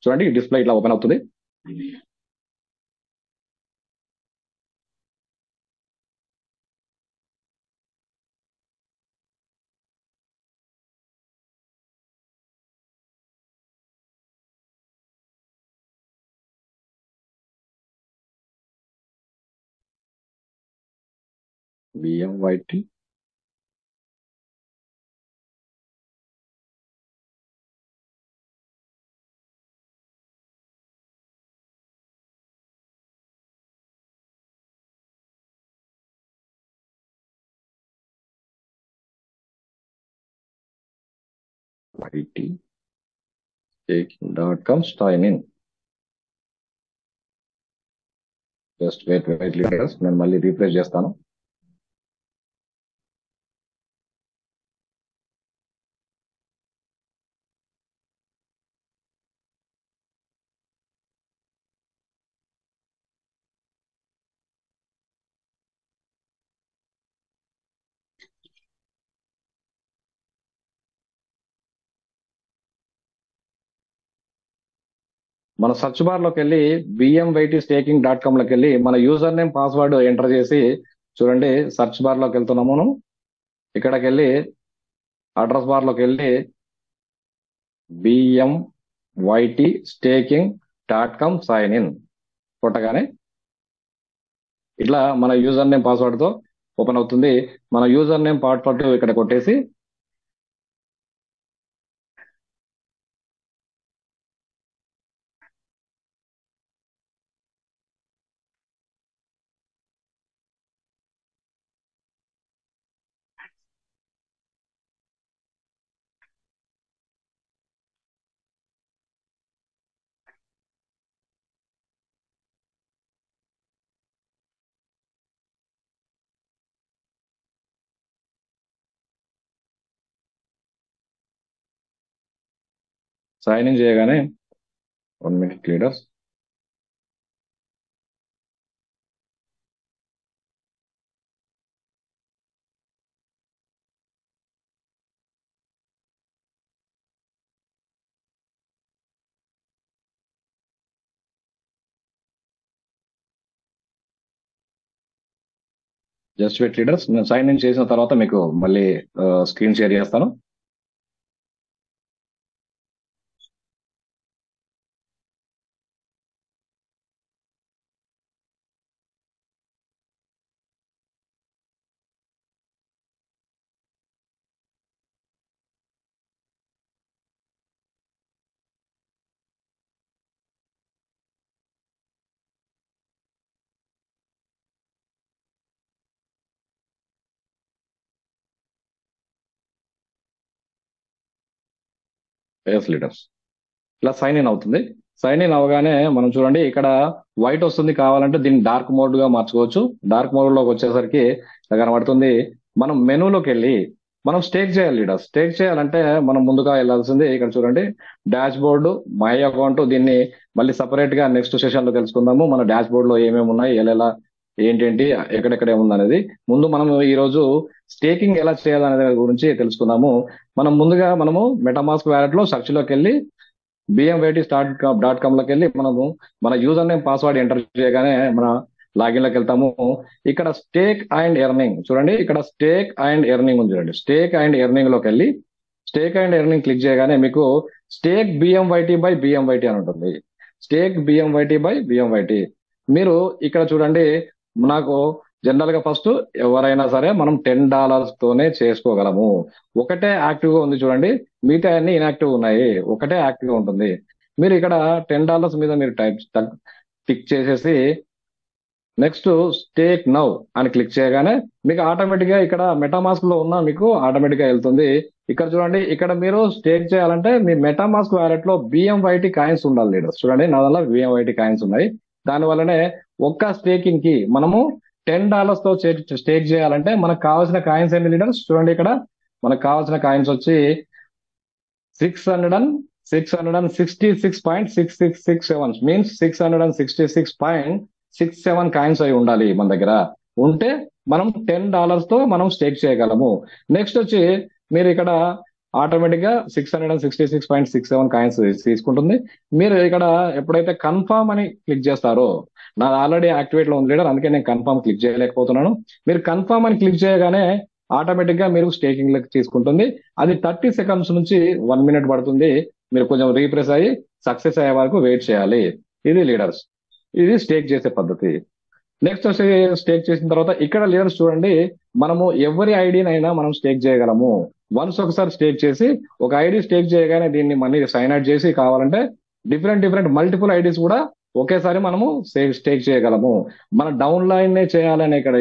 చూడండి డిస్ప్లే ఇట్లా ఓపెన్ అవుతుంది. BMYT staking.com sign in. Just wait leaders, నేను మళ్ళీ రీఫ్రెష్ చేస్తాను. మన సర్చ్ బార్ లోకి వెళ్ళి bmytstaking.com లోకి వెళ్ళి మన యూజర్ నేమ్ పాస్వర్డ్ ఎంటర్ చేసి చూడండి, సర్చ్ బార్ లోకి వెళ్తున్నాము. మనం ఇక్కడికి వెళ్ళి అడ్రస్ బార్ లోకి వెళ్ళి bmytstaking.com సైన్ ఇన్ కొట్టగానే ఇట్లా మన యూజర్ నేమ్ పాస్వర్డ్ తో ఓపెన్ అవుతుంది. మన యూజర్ నేమ్ పాస్వర్డ్ ఇక్కడ కొట్టేసి సైన్ ఇన్ చేయగానే 1 minute leaders, just wait leaders. నేను సైన్ ఇన్ చేసిన తర్వాత మీకు మళ్ళీ స్క్రీన్ షేర్ చేస్తాను. Yes leaders. ఇలా సైన్ ఇన్ అవుతుంది. సైన్ ఇన్ అవగానే మనం చూడండి ఇక్కడ వైట్ వస్తుంది. కావాలంటే దీన్ని డార్క్ మోడ్ గా మార్చుకోవచ్చు. డార్క్ మోడ్ లోకి వచ్చేసరికి ఇలా కనబడుతుంది. మనం మెనూలోకి వెళ్ళి మనం స్టేక్ చేయాలి లీడర్. స్టేక్ చేయాలంటే మనం ముందుగా వెళ్ళాల్సింది ఇక్కడ చూడండి డాష్ బోర్డు, మై అకౌంట్. దీన్ని మళ్ళీ సపరేట్ గా నెక్స్ట్ సెషన్ లో తెలుసుకుందాము. మన డాష్ బోర్డ్ లో ఏమేమి ఉన్నాయి, ఎలా ఏంటేంటి, ఎక్కడెక్కడ ఏముంది అనేది. ముందు మనం ఈ రోజు స్టేకింగ్ ఎలా చేయాలనే దాని గురించి తెలుసుకుందాము. మనం ముందుగా మనము మెటామాస్క్ వ్యాలెట్ లో సెర్చ్ లోకి వెళ్ళి bmyt.com లోకి వెళ్ళి మనము మన యూజర్ నేమ్ పాస్వర్డ్ ఎంటర్ చేయగానే మన లాగిన్ లోకి వెళ్తాము. ఇక్కడ స్టేక్ అండ్ ఎర్నింగ్ చూడండి. ఇక్కడ స్టేక్ అండ్ ఎర్నింగ్ ఉంది చూడండి. స్టేక్ అండ్ ఎర్నింగ్ లోకి వెళ్ళి స్టేక్ అండ్ ఎర్నింగ్ క్లిక్ చేయగానే మీకు స్టేక్ బిఎంవైటీ బై బిఎంవైటీ అని ఉంటుంది. Stake BMYT buy BMYT. మీరు ఇక్కడ చూడండి నాకు జనరల్ గా ఫస్ట్ ఎవరైనా సరే మనం $10 తోనే చేసుకోగలము. ఒకటే యాక్టివ్ గా ఉంది చూడండి. మిగతా అన్ని ఇన్యాక్టివ్ ఉన్నాయి. ఒకటే యాక్టివ్ గా ఉంటుంది. మీరు ఇక్కడ $10 మీద మీరు టిక్ చేసేసి నెక్స్ట్ స్టేక్ నౌ అని క్లిక్ చేయగానే మీకు ఆటోమేటిక్ గా ఇక్కడ మెటామాస్క్ లో ఉన్న మీకు ఆటోమేటిక్ గా వెళ్తుంది. ఇక్కడ చూడండి ఇక్కడ మీరు స్టేక్ చేయాలంటే మీ మెటామాస్క్ వ్యాలెట్ లో బిఎంవైటీ కాయిన్స్ ఉండాలి లీడర్స్. చూడండి నా వల్ల బిఎంవైటీ కాయిన్స్ ఉన్నాయి. దాని వల్లనే ఒక్క స్టేకింగ్ కి మనము $10 తో స్టేక్ చేయాలంటే మనకు కావాల్సిన కాయిన్స్ ఏంటి లీడర్స్? చూడండి ఇక్కడ మనకు కావాల్సిన కాయిన్స్ వచ్చి 666.6667 మీన్స్ 666.67 కాయిన్స్ అయి ఉండాలి మన దగ్గర. ఉంటే మనం $10 తో మనం స్టేక్ చేయగలము. నెక్స్ట్ వచ్చి మీరు ఇక్కడ ఆటోమేటిక్ గా 666.67 కాయిన్స్ తీసుకుంటుంది. మీరు ఇక్కడ ఎప్పుడైతే కన్ఫర్మ్ అని క్లిక్ చేస్తారో, నాది ఆల్రెడీ యాక్టివేట్ లో ఉంది లీడర్, అందుకే నేను కన్ఫర్మ్ క్లిక్ చేయలేకపోతున్నాను. మీరు కన్ఫర్మ్ అని క్లిక్ చేయగానే ఆటోమేటిక్ గా మీరు స్టేకింగ్ లెక్క తీసుకుంటుంది. అది 30 సెకండ్స్ నుంచి 1 మినిట్ పడుతుంది. మీరు కొంచెం రీప్రెస్ అయ్యి సక్సెస్ అయ్యే వరకు వెయిట్ చేయాలి. ఇది లీడర్స్, ఇది స్టేక్ చేసే పద్ధతి. నెక్స్ట్ వచ్చి స్టేక్ చేసిన తర్వాత ఇక్కడ లీడర్స్ చూడండి మనము ఎవరి ఐడినైనా మనం స్టేక్ చేయగలము. వన్స్ ఒకసారి స్టేక్ చేసి ఒక ఐడి స్టేక్ చేయగానే దీన్ని మళ్ళీ సైన్ అవుట్ చేసి కావాలంటే డిఫరెంట్ మల్టిపుల్ ఐడీస్ కూడా ఒకేసారి మనము స్టేక్ చేయగలము. మన డౌన్ లైన్ చేయాలని ఇక్కడ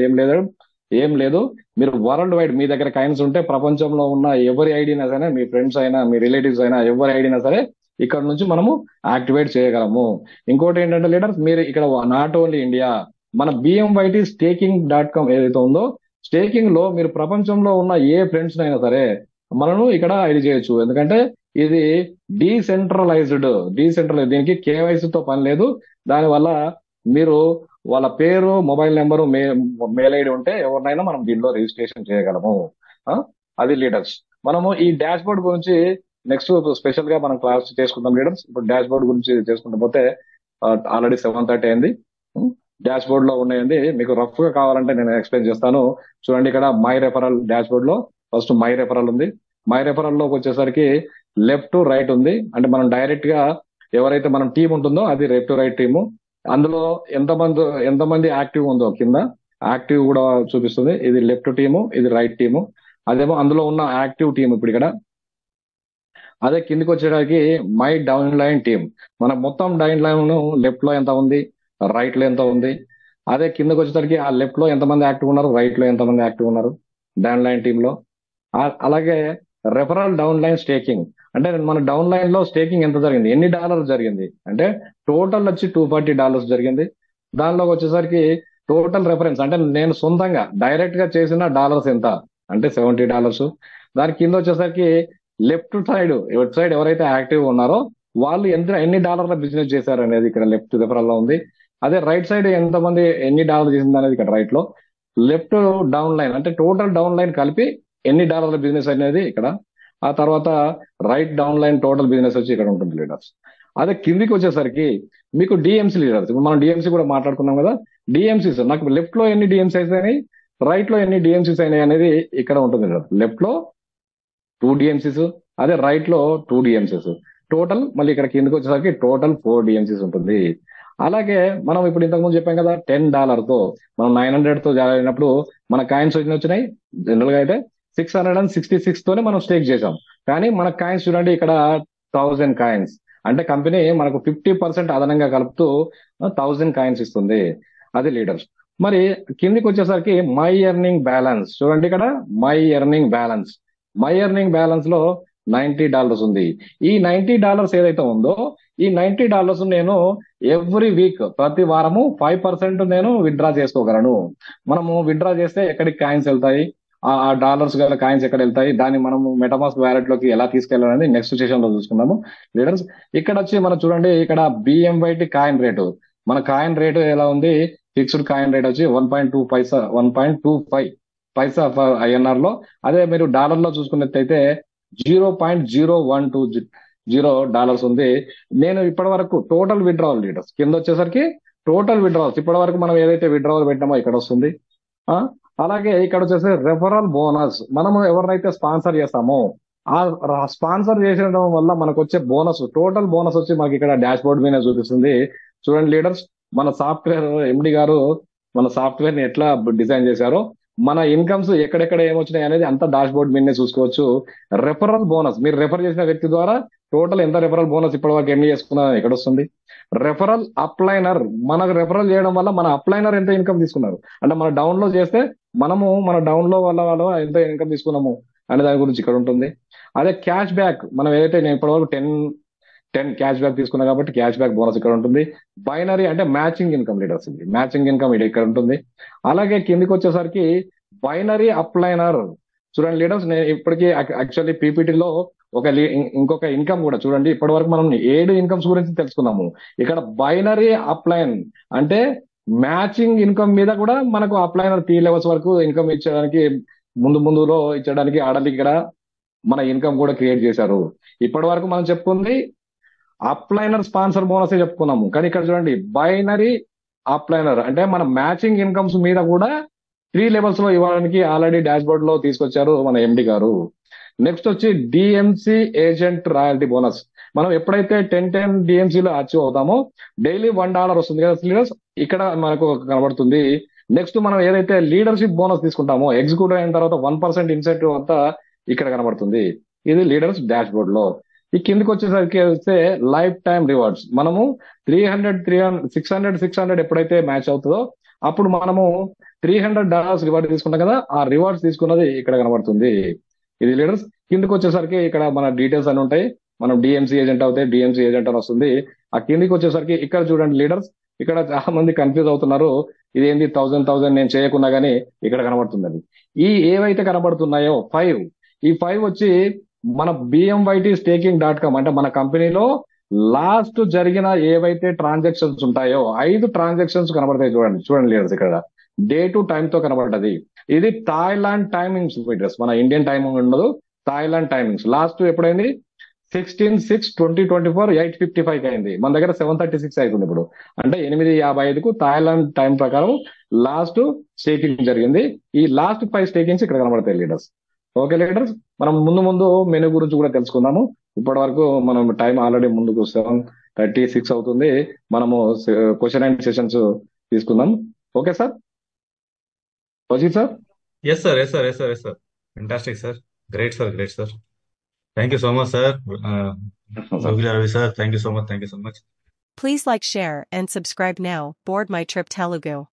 ఏం లేదు. మీరు వరల్డ్ వైడ్ మీ దగ్గర కాయిన్స్ ఉంటే ప్రపంచంలో ఉన్న ఎవరి ఐడినా సరే, మీ ఫ్రెండ్స్ అయినా మీ రిలేటివ్స్ అయినా ఎవరి ఐడినా సరే ఇక్కడ నుంచి మనము యాక్టివేట్ చేయగలము. ఇంకోటి ఏంటంటే లీడర్స్ మీరు ఇక్కడ నాట్ ఓన్లీ ఇండియా, మన bmyt.staking.com ఏదైతే ఉందో స్టేకింగ్ లో మీరు ప్రపంచంలో ఉన్న ఏ ఫ్రెండ్స్ అయినా సరే మనను ఇక్కడ ఐడి చేయొచ్చు. ఎందుకంటే ఇది డీసెంట్రలైజ్డ్. దీనికి కేవైసీతో పని లేదు. దానివల్ల మీరు వాళ్ళ పేరు, మొబైల్ నెంబరు, మెయిల్ ఐడి ఉంటే ఎవరినైనా మనం దీనిలో రిజిస్ట్రేషన్ చేయగలము. ఆ, అది లీడర్స్. మనము ఈ డాష్ బోర్డ్ గురించి నెక్స్ట్ స్పెషల్ గా మనం క్లాస్ చేసుకుందాం లీడర్స్. ఇప్పుడు డాష్ బోర్డ్ గురించి చేసుకుంటూ పోతే ఆల్రెడీ 7:30 అయింది. డాష్ బోర్డ్ లో ఉన్నాయండి. మీకు రఫ్ గా కావాలంటే నేను ఎక్స్ప్లెయిన్ చేస్తాను. చూడండి ఇక్కడ మై రెఫరల్ డాష్ బోర్డ్ లో ఫస్ట్ మై రెఫరల్ ఉంది. మై రెఫరల్ లోకి వచ్చేసరికి లెఫ్ట్ టు రైట్ ఉంది. అంటే మనం డైరెక్ట్ గా ఎవరైతే మనం టీం ఉంటుందో అది లెఫ్ట్ టు రైట్ టీము. అందులో ఎంతమంది యాక్టివ్ ఉందో కింద యాక్టివ్ కూడా చూపిస్తుంది. ఇది లెఫ్ట్ టీము, ఇది రైట్ టీము. అదేమో అందులో ఉన్న యాక్టివ్ టీం ఇప్పుడు ఇక్కడ. అదే కిందికి వచ్చేటానికి మై డౌన్ లైన్ టీం. మన మొత్తం డౌన్ లైన్ లెఫ్ట్ లో ఎంత ఉంది, రైట్ లో ఎంత ఉంది. అదే కిందకి వచ్చేసరికి ఆ లెఫ్ట్ లో ఎంతమంది యాక్టివ్ ఉన్నారు, రైట్ లో ఎంతమంది యాక్టివ్ ఉన్నారు డౌన్ లైన్ టీమ్ లో. అలాగే రెఫరల్ డౌన్ లైన్ స్టేకింగ్ అంటే మన డౌన్ లైన్ లో స్టేకింగ్ ఎంత జరిగింది, ఎన్ని డాలర్స్ జరిగింది అంటే టోటల్ వచ్చి $240 జరిగింది. దానిలోకి వచ్చేసరికి టోటల్ రెఫరెన్స్ అంటే నేను సొంతంగా డైరెక్ట్ గా చేసిన డాలర్స్ ఎంత అంటే $70. దాని కింద వచ్చేసరికి లెఫ్ట్ సైడ్ ఎవరైతే యాక్టివ్ ఉన్నారో వాళ్ళు ఎన్ని డాలర్ల బిజినెస్ చేశారు అనేది ఇక్కడ లెఫ్ట్ రెఫరల్ లో ఉంది. అదే రైట్ సైడ్ ఎంతమంది ఎన్ని డాలర్ చేసింది అనేది ఇక్కడ రైట్ లో. లెఫ్ట్ డౌన్ లైన్ అంటే టోటల్ డౌన్ లైన్ కలిపి ఎన్ని డాలర్ల బిజినెస్ అనేది ఇక్కడ. ఆ తర్వాత right down line total business వచ్చి ఇక్కడ ఉంటుంది లీడర్స్. అదే కిందికి వచ్చేసరికి మీకు డిఎంసీ లీడర్స్. ఇప్పుడు మనం డిఎంసీ కూడా మాట్లాడుకున్నాం కదా. డిఎంసీస్ నాకు లెఫ్ట్ లో ఎన్ని డిఎంసీస్ అయినాయి, రైట్ లో ఎన్ని డిఎంసీస్ అయినాయి అనేది ఇక్కడ ఉంటుంది. లెఫ్ట్ లో 2 డిఎంసీస్, అదే రైట్ లో 2 డిఎంసీస్. టోటల్ మళ్ళీ ఇక్కడ కిందకి వచ్చేసరికి టోటల్ 4 డిఎంసీస్ ఉంటుంది. అలాగే మనం ఇప్పుడు ఇంతకుముందు చెప్పాం కదా $10 తో మనం 900 తో జాయిన్ అయినప్పుడు మన కాయిన్స్ వచ్చినాయి. జనరల్ గా అయితే 666 తోనే మనం స్టేక్ చేసాం. కానీ మన కాయిన్స్ చూడండి ఇక్కడ 1000 కాయిన్స్. అంటే కంపెనీ మనకు 50% అదనంగా కలుపుతూ 1000 కాయిన్స్ ఇస్తుంది. అది లీడర్స్. మరి కిందికి వచ్చేసరికి మై ఎర్నింగ్ బ్యాలెన్స్ చూడండి ఇక్కడ my earning balance. My earning balance లో $90 ఉంది. ఈ $90 ఏదైతే ఉందో ఈ $90 నేను ఎవ్రీ వీక్ ప్రతి వారము 5% నేను విత్డ్రా చేసుకోగలను. మనము విత్డ్రా చేస్తే ఎక్కడికి కాయిన్స్ వెళ్తాయి, ఆ డాలర్స్ గల కాయిన్స్ ఎక్కడ వెళ్తాయి, దాన్ని మనము మెటామాస్క్ వ్యాలెట్ లోకి ఎలా తీసుకెళ్లాలని నెక్స్ట్ సెషన్ లో చూసుకుందాము లీడర్స్. ఇక్కడ వచ్చి మనం చూడండి, ఇక్కడ బిఎంవైటి కాయిన్ రేటు, మన కాయిన్ రేటు ఎలా ఉంది, ఫిక్స్డ్ కాయిన్ రేట్ వచ్చి 1.25 పైసా ఫర్ ఐఎన్ఆర్ లో. అదే మీరు డాలర్ లో చూసుకున్నట్టయితే $0.0120 ఉంది. నేను ఇప్పటి వరకు టోటల్ విత్డ్రావల్ లీడర్స్ కింద వచ్చేసరికి టోటల్ విత్డ్రావల్స్ ఇప్పటి వరకు మనం ఏదైతే విత్డ్రావల్ పెట్టామో ఇక్కడ వస్తుంది. ఆ, అలాగే ఇక్కడ వచ్చేసి రెఫరల్ బోనస్, మనము ఎవరినైతే స్పాన్సర్ చేస్తామో ఆ స్పాన్సర్ చేసడం వల్ల మనకు వచ్చే బోనస్, టోటల్ బోనస్ వచ్చి మనకి ఇక్కడ డాష్ బోర్డ్ మీద చూపిస్తుంది. చూడండి లీడర్స్, మన సాఫ్ట్వేర్ ఎండి గారు మన సాఫ్ట్వేర్ ని ఎట్లా డిజైన్ చేశారో, మన ఇన్కమ్స్ ఎక్కడెక్కడ ఏమొచ్చినాయి అనేది అంతా డాష్ బోర్డ్ మీదనే చూసుకోవచ్చు. రెఫరల్ బోనస్, మీరు రెఫర్ చేసిన వ్యక్తి ద్వారా టోటల్ ఎంత రెఫరల్ బోనస్ ఇప్పటి వరకు ఎన్ని చేసుకున్నా ఎక్కడ వస్తుంది. రెఫరల్ అప్లైనర్, మనకు రెఫరల్ చేయడం వల్ల మన అప్లైనర్ ఎంత ఇన్కమ్ తీసుకున్నారు, అంటే మన డౌన్ లో చేస్తే మనము మన డౌన్ లో వల్ల ఎంత ఇన్కమ్ తీసుకున్నాము అనే దాని గురించి ఇక్కడ ఉంటుంది. అదే క్యాష్ బ్యాక్, మనం ఏదైతే నేను ఇప్పటివరకు 10 క్యాష్ బ్యాక్ తీసుకున్నా కాబట్టి క్యాష్ బ్యాక్ బోనస్ ఇక్కడ ఉంటుంది. బైనరీ అంటే మ్యాచింగ్ ఇన్కమ్ లీడర్స్, ఇది మ్యాచింగ్ ఇన్కమ్ ఇది ఇక్కడ ఉంటుంది. అలాగే కిందికి వచ్చేసరికి బైనరీ అప్లైనర్, చూడండి లీడర్స్, నేను ఇప్పటికీ యాక్చువల్లీ పీపీటీలో ఇంకొక ఇన్కమ్ కూడా చూడండి. ఇప్పటి వరకు మనం 7 ఇన్కమ్స్ గురించి తెలుసుకున్నాము. ఇక్కడ బైనరీ అప్లైన్ అంటే మ్యాచింగ్ ఇన్కమ్ మీద కూడా మనకు అప్లైనర్ 3 లెవెల్స్ వరకు ఇన్కమ్ ఇచ్చడానికి ముందులో ఇచ్చడానికి ఆడలి ఇక్కడ మన ఇన్కమ్ కూడా క్రియేట్ చేశారు. ఇప్పటి వరకు మనం చెప్పుకుంది అప్లైనర్ స్పాన్సర్ బోనస్ చెప్పుకున్నాము, కానీ ఇక్కడ చూడండి బైనరీ అప్లైనర్ అంటే మన మ్యాచింగ్ ఇన్కమ్స్ మీద కూడా 3 లెవెల్స్ లో ఇవ్వడానికి ఆల్రెడీ డాష్ బోర్డ్ లో తీసుకొచ్చారు మన ఎండి గారు. నెక్స్ట్ వచ్చి డిఎంసి ఏజెంట్ రాయల్టీ బోనస్, మనం ఎప్పుడైతే 10 డిఎంసీలో అచీవ్ అవుతామో డైలీ $1 వస్తుంది కదా లీడర్స్, ఇక్కడ మనకు కనబడుతుంది. నెక్స్ట్ మనం ఏదైతే లీడర్షిప్ బోనస్ తీసుకుంటామో ఎగ్జిక్యూటివ్ అయిన తర్వాత 1% ఇన్సెంటివ్ అంతా ఇక్కడ కనబడుతుంది. ఇది లీడర్స్ డాష్ బోర్డ్ లో. ఈ కిందకి వచ్చేసరికి వస్తే లైఫ్ టైం రివార్డ్స్, మనము 600 ఎప్పుడైతే మ్యాచ్ అవుతుందో అప్పుడు మనము $300 రివార్డ్ తీసుకుంటాం కదా, ఆ రివార్డ్స్ తీసుకున్నది ఇక్కడ కనబడుతుంది. ఇది లీడర్స్. కిందకి వచ్చేసరికి ఇక్కడ మన డీటెయిల్స్ అని ఉంటాయి. మనం డిఎంసీ ఏజెంట్ అవుతే డిఎంసీ ఏజెంట్ అని వస్తుంది. ఆ కిందికి వచ్చేసరికి ఇక్కడ చూడండి లీడర్స్, ఇక్కడ చాలా మంది కన్ఫ్యూజ్ అవుతున్నారు, ఇదేంది 1000 నేను చేయకున్నా గానీ ఇక్కడ కనబడుతుంది. ఈ ఏవైతే కనబడుతున్నాయో 5, ఈ 5 వచ్చి మన బిఎంవైటి స్టేకింగ్.com అంటే మన కంపెనీలో లాస్ట్ జరిగిన ఏవైతే ట్రాన్సాక్షన్స్ ఉంటాయో 5 ట్రాన్సాక్షన్స్ కనబడతాయి. చూడండి లీడర్స్, ఇక్కడ డే టు టైం తో కనబడ్డది. ఇది థాయిలాండ్ టైమింగ్స్ లీడర్స్, మన ఇండియన్ టైమింగ్ ఉండదు, థాయిలాండ్ టైమింగ్స్. లాస్ట్ ఎప్పుడైంది 16/6/2024 8:55 అయింది. మన దగ్గర 7:36 అవుతుంది ఇప్పుడు, అంటే 8:55కు థాయిలాండ్ టైం ప్రకారం లాస్ట్ స్టేకింగ్ జరిగింది. ఈ లాస్ట్ 5 స్టేకింగ్స్ ఇక్కడ కనబడతాయి లీడర్స్. ఓకే లీడర్స్, మనం ముందు మెనూ గురించి కూడా తెలుసుకుందాము. ఇప్పటి వరకు మనం టైం ఆల్రెడీ ముందుకు 7:36 అవుతుంది. మనము క్వశ్చన్ అండ్ సెషన్స్ తీసుకుందాం. Okay sir, Ajit sir. Yes, sir. Yes, sir. Yes, sir. Yes, sir. Fantastic, sir. Great, sir. Great, sir. Thank you so much, sir. Sogila Ravi, sir. Thank you so much. Thank you so much. Please like, share, and subscribe now. Board My Trip Telugu.